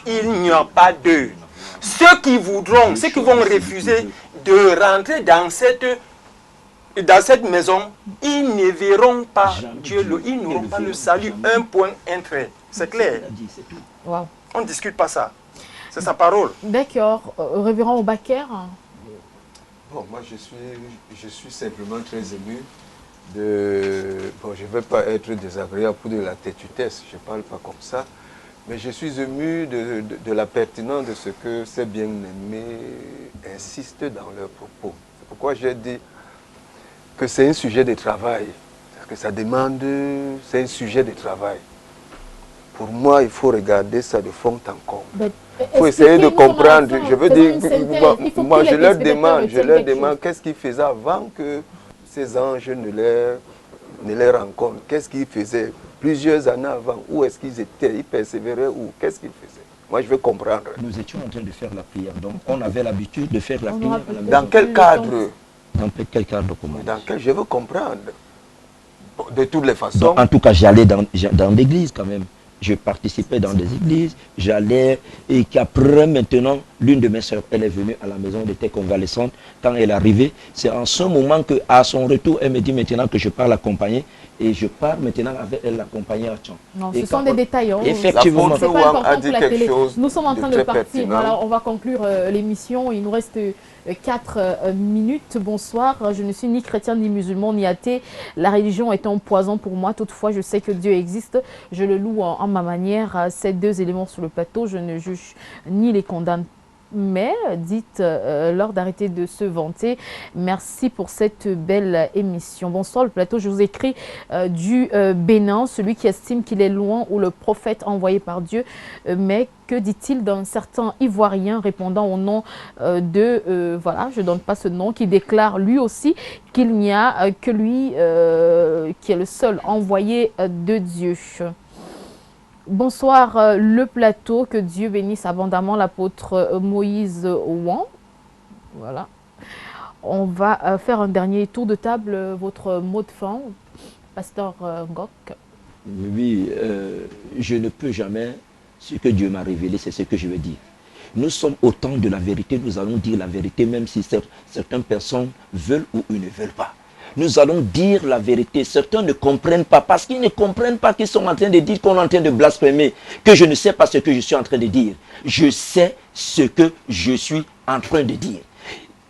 Il n'y a pas d'eux. Ceux qui voudront, ceux qui vont refuser de rentrer dans cette maison, ils ne verront pas Dieu, ils n'auront pas le salut. Un point, un trait. C'est clair. Wow. On ne discute pas ça. C'est sa parole. D'accord. Révérend Oubaker. Bon, moi je suis simplement très ému de... Bon, je ne vais pas être désagréable pour de la têtutesse, je ne parle pas comme ça, mais je suis ému de la pertinence de ce que ces bien-aimés insistent dans leurs propos. C'est pourquoi j'ai dit que c'est un sujet de travail, parce que ça demande... C'est un sujet de travail. Pour moi, il faut regarder ça de fond en comble. Il faut essayer de comprendre. Je veux dire, moi je leur demande qu'est-ce qu'ils faisaient avant que ces anges ne les rencontrent. Qu'est-ce qu'ils faisaient plusieurs années avant? Où est-ce qu'ils étaient? Ils persévéraient où? Qu'est-ce qu'ils faisaient? Moi je veux comprendre. Nous étions en train de faire la prière, donc on avait l'habitude de faire la prière à la maison. Dans quel cadre? Dans quel cadre comment? Dans quel je veux comprendre. De toutes les façons. Donc, en tout cas, j'allais dans l'église quand même. Je participais dans des églises, j'allais, et qu'après maintenant, l'une de mes soeurs, elle est venue à la maison, elle était convalescente. Quand elle est arrivée, c'est en ce moment qu'à son retour, elle me dit maintenant que je pars l'accompagner, et je pars maintenant avec elle l'accompagner à Tchon. Non, ce sont des détails. Hein. Effectivement. C'est pas important a dit pour la quelque télé. chose Nous sommes en de train de très partir. pertinent. Voilà, on va conclure l'émission. Il nous reste 4 minutes. Bonsoir. Je ne suis ni chrétien, ni musulman, ni athée. La religion est un poison pour moi. Toutefois, je sais que Dieu existe. Je le loue en ma manière. Ces 2 éléments sur le plateau, je ne juge ni les condamne. Mais dites lors d'arrêter de se vanter. Merci pour cette belle émission. Bonsoir le plateau, je vous écris du Bénin, celui qui estime qu'il est loin ou le prophète envoyé par Dieu. Mais que dit-il d'un certain Ivoirien répondant au nom voilà, je ne donne pas ce nom, qui déclare lui aussi qu'il n'y a que lui qui est le seul envoyé de Dieu. Bonsoir le plateau, que Dieu bénisse abondamment l'apôtre Moïse Ouan. Voilà. On va faire un dernier tour de table. Votre mot de fin, pasteur Ngok. Oui, je ne peux jamais, ce que Dieu m'a révélé, c'est ce que je vais dire. Nous sommes au temps de la vérité, nous allons dire la vérité, même si certaines personnes veulent ou ils ne veulent pas. Nous allons dire la vérité. Certains ne comprennent pas parce qu'ils ne comprennent pas qu'ils sont en train de dire qu'on est en train de blasphémer, que je ne sais pas ce que je suis en train de dire. Je sais ce que je suis en train de dire.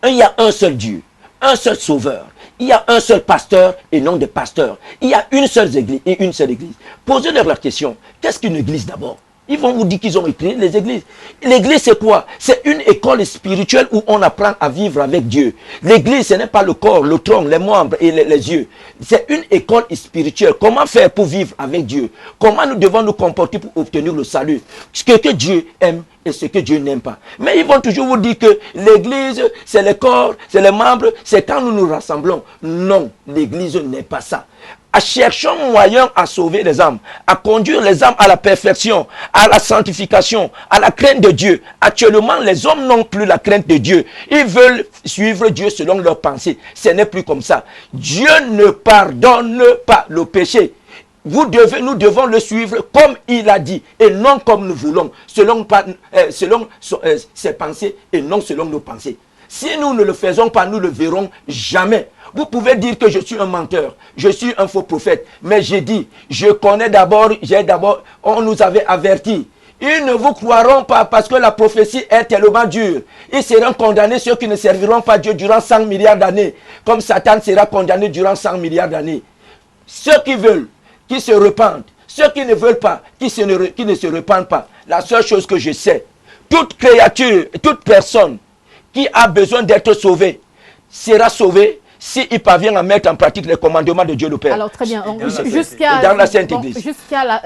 Il y a un seul Dieu, un seul sauveur. Il y a un seul pasteur et non des pasteurs. Il y a une seule église et une seule église. Posez-leur la question, qu'est-ce qu'une église d'abord? Ils vont vous dire qu'ils ont écrit les églises. L'église, c'est quoi? C'est une école spirituelle où on apprend à vivre avec Dieu. L'église, ce n'est pas le corps, le tronc, les membres et les yeux. C'est une école spirituelle. Comment faire pour vivre avec Dieu? Comment nous devons nous comporter pour obtenir le salut? Ce que Dieu aime et ce que Dieu n'aime pas. Mais ils vont toujours vous dire que l'église, c'est le corps, c'est les membres, c'est quand nous nous rassemblons. Non, l'église n'est pas ça. à chercher un moyen à sauver les âmes, à conduire les âmes à la perfection, à la sanctification, à la crainte de Dieu. Actuellement, les hommes n'ont plus la crainte de Dieu. Ils veulent suivre Dieu selon leurs pensées. Ce n'est plus comme ça. Dieu ne pardonne pas le péché. Nous devons le suivre comme il a dit et non comme nous voulons, selon ses pensées et non selon nos pensées. Si nous ne le faisons pas, nous ne le verrons jamais. Vous pouvez dire que je suis un menteur, je suis un faux prophète, mais j'ai dit, je connais d'abord, on nous avait averti. Ils ne vous croiront pas parce que la prophétie est tellement dure. Ils seront condamnés, ceux qui ne serviront pas Dieu durant 100 milliards d'années, comme Satan sera condamné durant 100 milliards d'années. Ceux qui veulent, qui se repentent, ceux qui ne veulent pas, qui ne se repentent pas. La seule chose que je sais, toute créature, toute personne qui a besoin d'être sauvé sera sauvé s'il parvient à mettre en pratique les commandements de Dieu le Père. Alors très bien, dans la Sainte Église.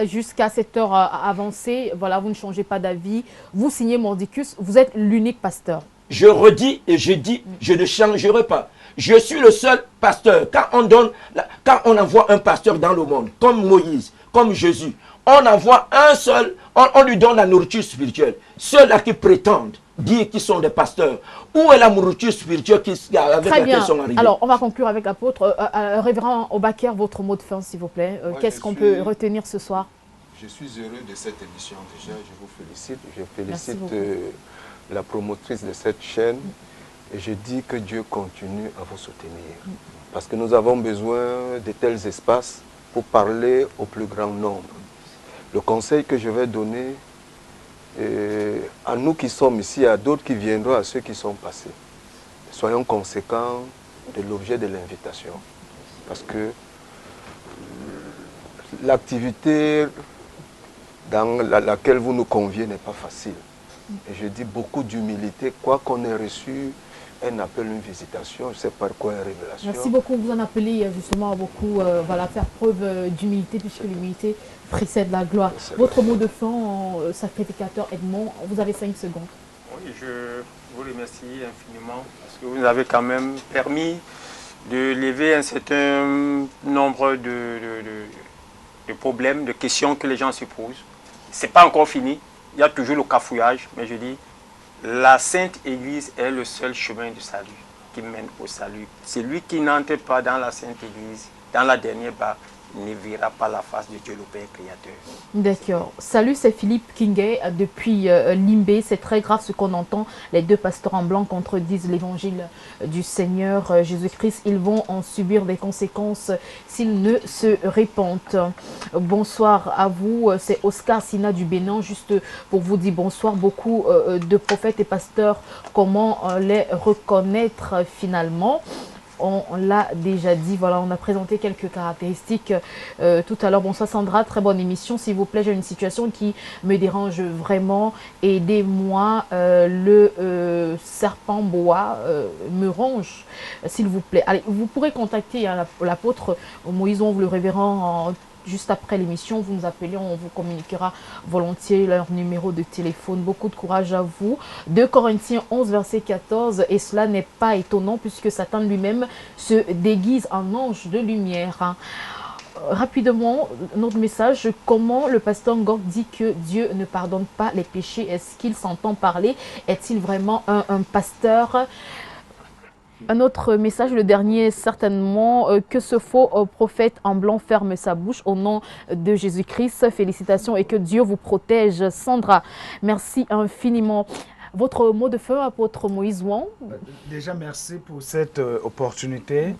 Jusqu'à cette heure avancée, voilà, vous ne changez pas d'avis, vous signez Mordicus, vous êtes l'unique pasteur. Je redis et je dis, je ne changerai pas. Je suis le seul pasteur. Quand on envoie un pasteur dans le monde, comme Moïse, comme Jésus, on envoie un seul, on lui donne la nourriture spirituelle. Ceux-là qui prétendent dire qu'ils sont des pasteurs, où est la nourriture spirituelle avec laquelle ils sont arrivés? Alors, on va conclure avec l'apôtre. Révérend Obaker, votre mot de fin, s'il vous plaît. Qu'est-ce qu'on peut retenir ce soir? Je suis heureux de cette émission déjà. Je vous félicite. Je félicite la promotrice de cette chaîne. Et je dis que Dieu continue à vous soutenir. Parce que nous avons besoin de tels espaces pour parler au plus grand nombre. Le conseil que je vais donner à nous qui sommes ici, à d'autres qui viendront, à ceux qui sont passés, soyons conséquents de l'objet de l'invitation. Parce que l'activité dans laquelle vous nous conviez n'est pas facile. Et je dis beaucoup d'humilité, quoi qu'on ait reçu un appel, une visitation, je sais par quoi une révélation. Merci beaucoup, vous en appelez justement à beaucoup, voilà, faire preuve d'humilité, puisque l'humilité précède la gloire. Votre mot de fin, sacrificateur Edmond, vous avez 5 secondes. Oui, je vous remercie infiniment, parce que vous nous avez quand même permis de lever un certain nombre de problèmes, de questions que les gens se posent. Ce n'est pas encore fini, il y a toujours le cafouillage, mais je dis, la Sainte Église est le seul chemin du salut qui mène au salut. Celui qui n'entre pas dans la Sainte Église, dans la dernière barre, ne verra pas la face de Dieu le Père Créateur. D'accord. Salut, c'est Philippe Kingay depuis Limbé. C'est très grave ce qu'on entend. Les deux pasteurs en blanc contredisent l'évangile du Seigneur Jésus-Christ. Ils vont en subir des conséquences s'ils ne se répandent. Bonsoir à vous. C'est Oscar Sina du Bénin. Juste pour vous dire bonsoir. Beaucoup de prophètes et pasteurs, comment les reconnaître finalement? On l'a déjà dit, voilà, on a présenté quelques caractéristiques tout à l'heure. Bonsoir Sandra, très bonne émission. S'il vous plaît, j'ai une situation qui me dérange vraiment. Aidez-moi, le serpent boa me ronge, s'il vous plaît. Allez, vous pourrez contacter l'apôtre Moïse ou le révérend juste après l'émission, vous nous appelez, on vous communiquera volontiers leur numéro de téléphone. Beaucoup de courage à vous. 2 Corinthiens 11, verset 14. Et cela n'est pas étonnant puisque Satan lui-même se déguise en ange de lumière. Rapidement, notre message, comment le pasteur Ngok dit que Dieu ne pardonne pas les péchés? Est-ce qu'il s'entend parler? Est-il vraiment un pasteur? Un autre message, le dernier certainement, que ce faux prophète en blanc ferme sa bouche au nom de Jésus-Christ. Félicitations et que Dieu vous protège. Sandra, merci infiniment. Votre mot de fin, apôtre Moïse Ouan? Déjà, merci pour cette opportunité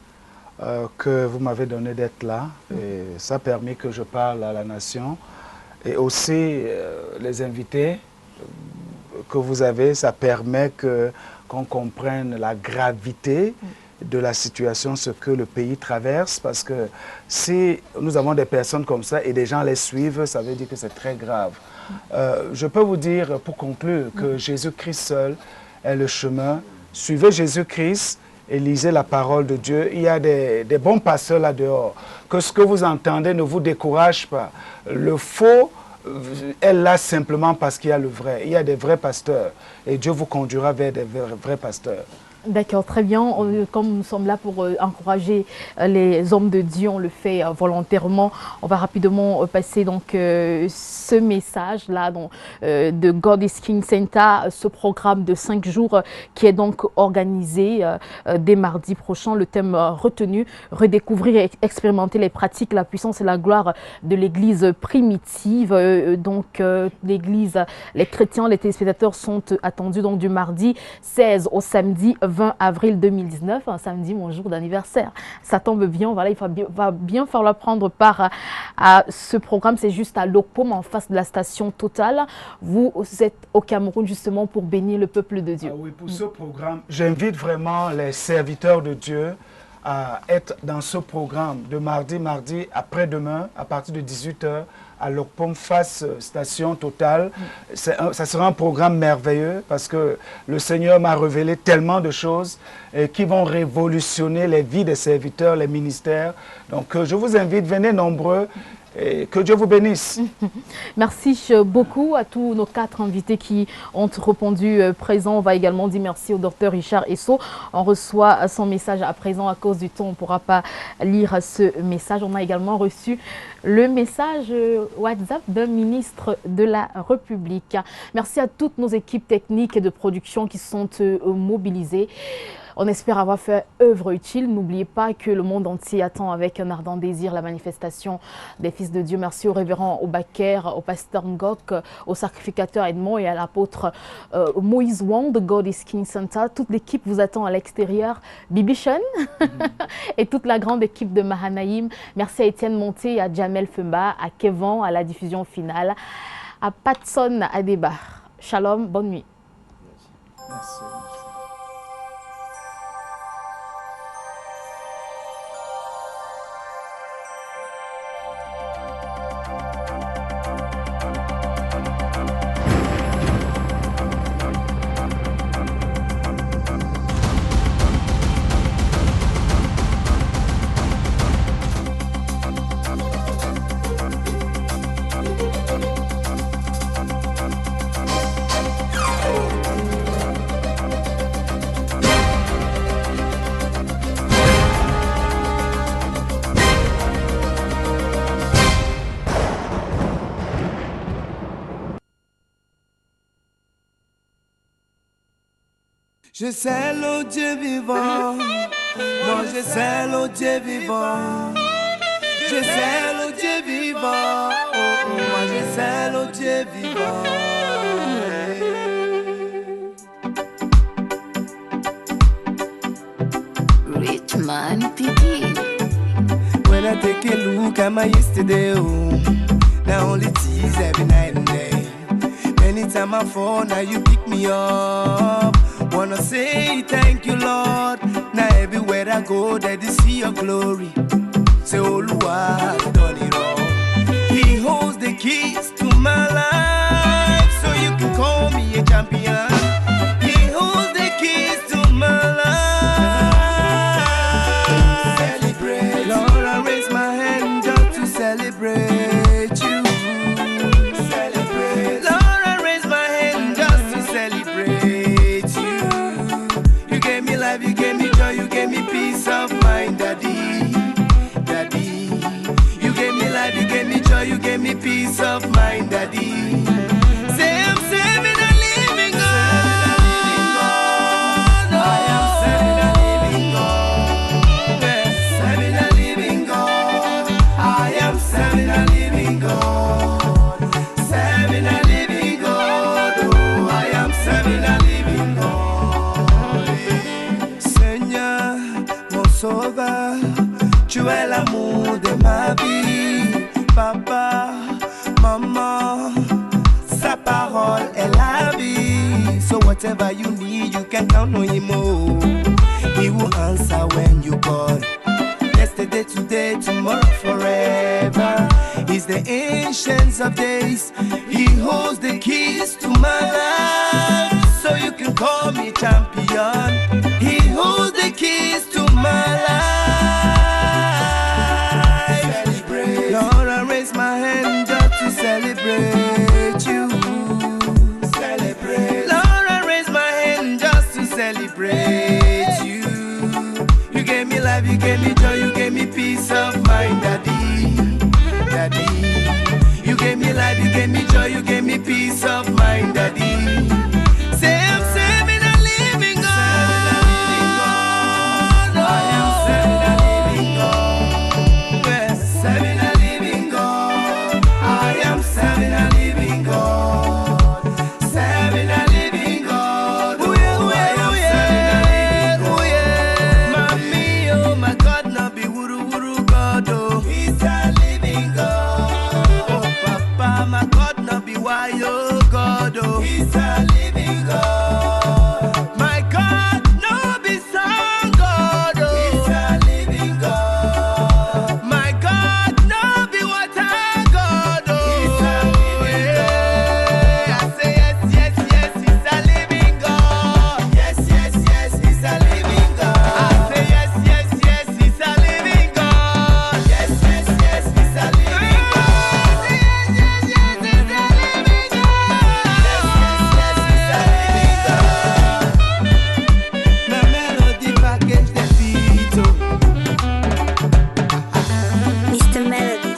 que vous m'avez donnée d'être là. Et ça a permis que je parle à la nation. Et aussi, les invités que vous avez, ça permet qu'on comprenne la gravité de la situation, ce que le pays traverse, parce que si nous avons des personnes comme ça et des gens les suivent, ça veut dire que c'est très grave. Je peux vous dire, pour conclure, que Jésus-Christ seul est le chemin. Suivez Jésus-Christ et lisez la parole de Dieu. Il y a des bons pasteurs là-dehors. Que ce que vous entendez ne vous décourage pas. Le faux est là simplement parce qu'il y a le vrai. Il y a des vrais pasteurs et Dieu vous conduira vers des vrais pasteurs. D'accord, très bien. Comme nous sommes là pour encourager les hommes de Dieu, on le fait volontairement. On va rapidement passer donc ce message-là de God is King Center, ce programme de 5 jours qui est donc organisé dès mardi prochain. Le thème retenu, redécouvrir et expérimenter les pratiques, la puissance et la gloire de l'Église primitive. L'Église, les chrétiens, les téléspectateurs sont attendus donc du mardi 16 au samedi 20 avril 2019, un samedi, mon jour d'anniversaire. Ça tombe bien, voilà, il va bien falloir prendre part à ce programme. C'est juste à Lokpom, en face de la station Total. Vous êtes au Cameroun justement pour bénir le peuple de Dieu. Oui, pour ce programme, j'invite vraiment les serviteurs de Dieu à être dans ce programme de mardi après-demain, à partir de 18h, à Lokpom, face station Total. Ça sera un programme merveilleux parce que le Seigneur m'a révélé tellement de choses qui vont révolutionner les vies des serviteurs, les ministères. Donc je vous invite, venez nombreux. Et que Dieu vous bénisse. Merci beaucoup à tous nos 4 invités qui ont répondu présent. On va également dire merci au docteur Richard Esso. On reçoit son message à présent à cause du temps. On ne pourra pas lire ce message. On a également reçu le message WhatsApp d'un ministre de la République. Merci à toutes nos équipes techniques et de production qui sont mobilisées. On espère avoir fait œuvre utile. N'oubliez pas que le monde entier attend avec un ardent désir la manifestation des fils de Dieu. Merci au révérend Obaker, au pasteur Ngok, au sacrificateur Edmond et à l'apôtre Moïse Wang de God is King Center. Toute l'équipe vous attend à l'extérieur. Bibi Sean et toute la grande équipe de Mahanaïm. Merci à Étienne Monté, à Jamel Femba, à Kevin, à la diffusion finale, à Patson Adebar. Shalom, bonne nuit. Merci. Je sais le Dieu vivant, moi je sais le Dieu vivant, je sais le Dieu vivant, moi je sais le Dieu vivant. Rich man piggy. When I take a look at my yesterday, now only tease every night and day. Anytime I fall, now you pick me up. Wanna say thank you, Lord. Now everywhere I go, that they see your glory. Say, oh, Lord, I've done it all. He holds the keys to my life, so you can call me a champion. He holds the keys to my life. Celebrate, Lord, I raise my hand just to celebrate you. Celebrate, Lord, I raise my hand just to celebrate you. You gave me life, you gave me joy, you gave me peace of mind, Daddy. Daddy, you gave me life, you gave me joy, you gave me peace of mind, Daddy. Say I'm serving a living God. I am serving a living God. Yes, serving a living God. I am serving a living God. Serving a living God. Oh, I am serving a living God. Seigneur, mon sauveur, tu es l'amour de ma vie. Papa, maman, sa parole est la vie. So whatever you need, you can count on him. Oh, he will answer when you call. Yesterday, today, tomorrow, forever. He's the ancient of days. He holds the keys to my life, so you can call me champion. He holds the keys to my life. Celebrate, Lord, I raise my hand just to celebrate you. Celebrate, Lord, I raise my hand just to celebrate. life, you gave me joy, you gave me peace of mind, Daddy, Daddy. You gave me life, you gave me joy, you gave me peace of mind, Daddy. Say I'm serving a living God. I am serving a living God. Yes, serving a living God. I am serving a living God. Serving a living God. Oh yeah, oh yeah, oh yeah, oh yeah. Mommy, oh my God, no be wuru wuru God, oh. He's a living God. Oh Papa, my God, no be why, oh God, oh. He's a living God. My God, no be some God, oh. He's a living God. My God, no be water God, oh. He's a living God. I say yes, yes, yes, he's a living God. Yes, yes, yes, he's a living God. I say yes, yes, yes, he's a living God. Yes, yes, yes, he's a living God. Yes, yes, yes, he's a living God. Yes, yes, yes, he's a living God. My melody package the beat, oh. Mr. Melody.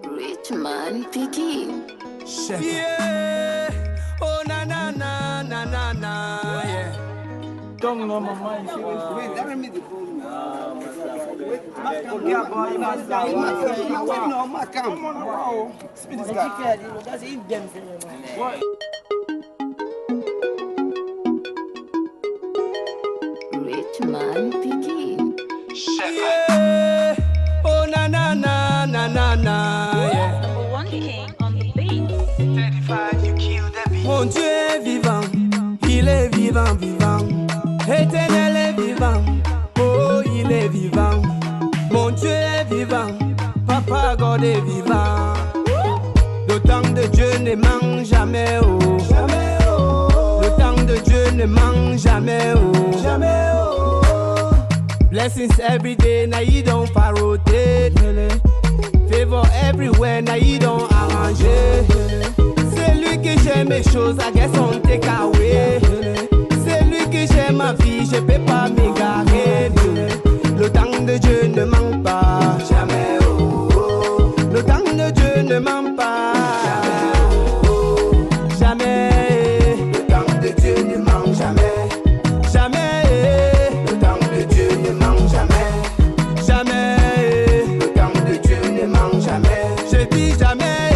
Rich man picking. Yeah. Oh na na na na na na. Yeah. Rich man picking. Yeah. Oh na na na na na na. Yeah. Number one king on the beat. 35, you kill the beat. Mon Dieu est vivant, il est vivant, vivant. Éternel est vivant, oh il est vivant. Mon Dieu est vivant, Papa God est vivant. Le temps de Dieu ne manque jamais, oh. Jamais, oh. Le temps de Dieu ne manque jamais, oh. Jamais, oh. Blessings every day, now you don't rotate. Favor everywhere, now you don't arranger. C'est lui qui gère mes choses, I guess on take away. C'est lui qui gère ma vie, je peux pas m'égarer. Le temps de Dieu ne manque pas. Jamais, oh, oh. Le temps de Dieu ne manque pas. Jamais, oh, oh. Jamais. Le temps de Dieu ne manque jamais. Jamais. Le temps de Dieu ne manque jamais. Jamais. Le temps de Dieu ne manque jamais. Je dis jamais.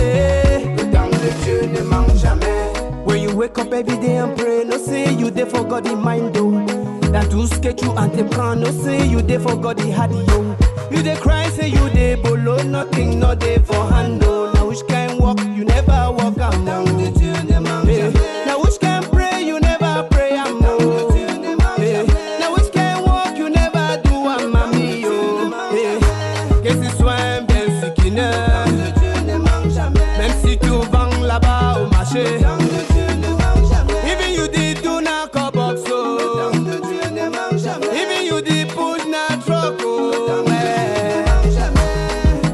Le temps de Dieu ne manque jamais. When you wake up every day and pray, no say you there for God in mind, though. Dans tout ce que tu entreprends, no say you there for God in heart, yo. You dey cry, say you dey bolo, nothing no dey for handle. Now which can walk, you never walk am down. Now which can pray, you never pray am no. Now which can walk, you never do am mami yo. Que ce soit un bien sikineur, même si tu vends là-bas au marché. Even you did do na kobox so. Even you did push na truck oh.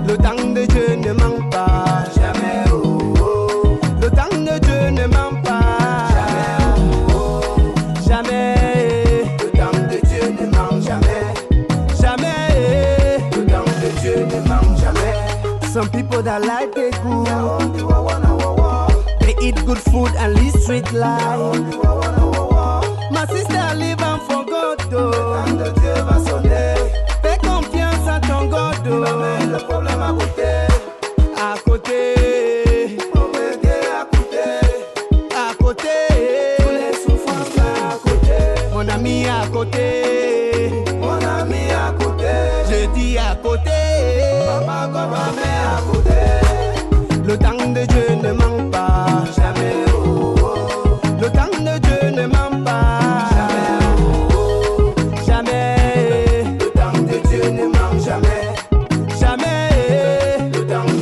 Le temps de Dieu ne manque pas. Jamais oh, oh. Le temps de Dieu ne manque pas. Jamais oh, oh. Jamais. Le temps de Dieu ne manque jamais. Jamais. Le temps de Dieu ne manque jamais. Some people that like it good, they eat good food and live street life. Ma sister live and for God oh. Fais confiance à ton God oh. Le problème à côté. À côté. À côté. Tous les souffrances à côté. Mon ami à côté. Mon ami à côté. Je dis à côté. Papa comme ma mère à côté. Le temps de Dieu ne manque pas. Jamais oh, oh. Le temps de Dieu ne manque pas. Jamais oh, oh. Jamais. Le temps de Dieu ne manque jamais. Jamais. Le temps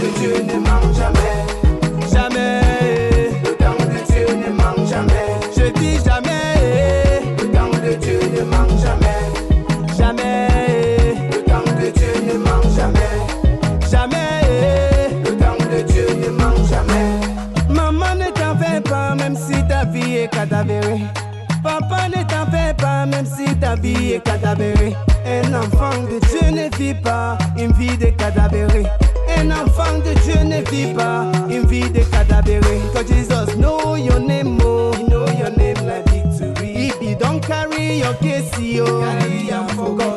la vie est cadavérée. Un enfant de Dieu ne vit pas une vie de cadavéré. Un enfant de Dieu ne vit pas une vie de cadavéré. Cause Jesus know your name, oh. He know your name like victory. If you don't carry your case, oh, carry am for God.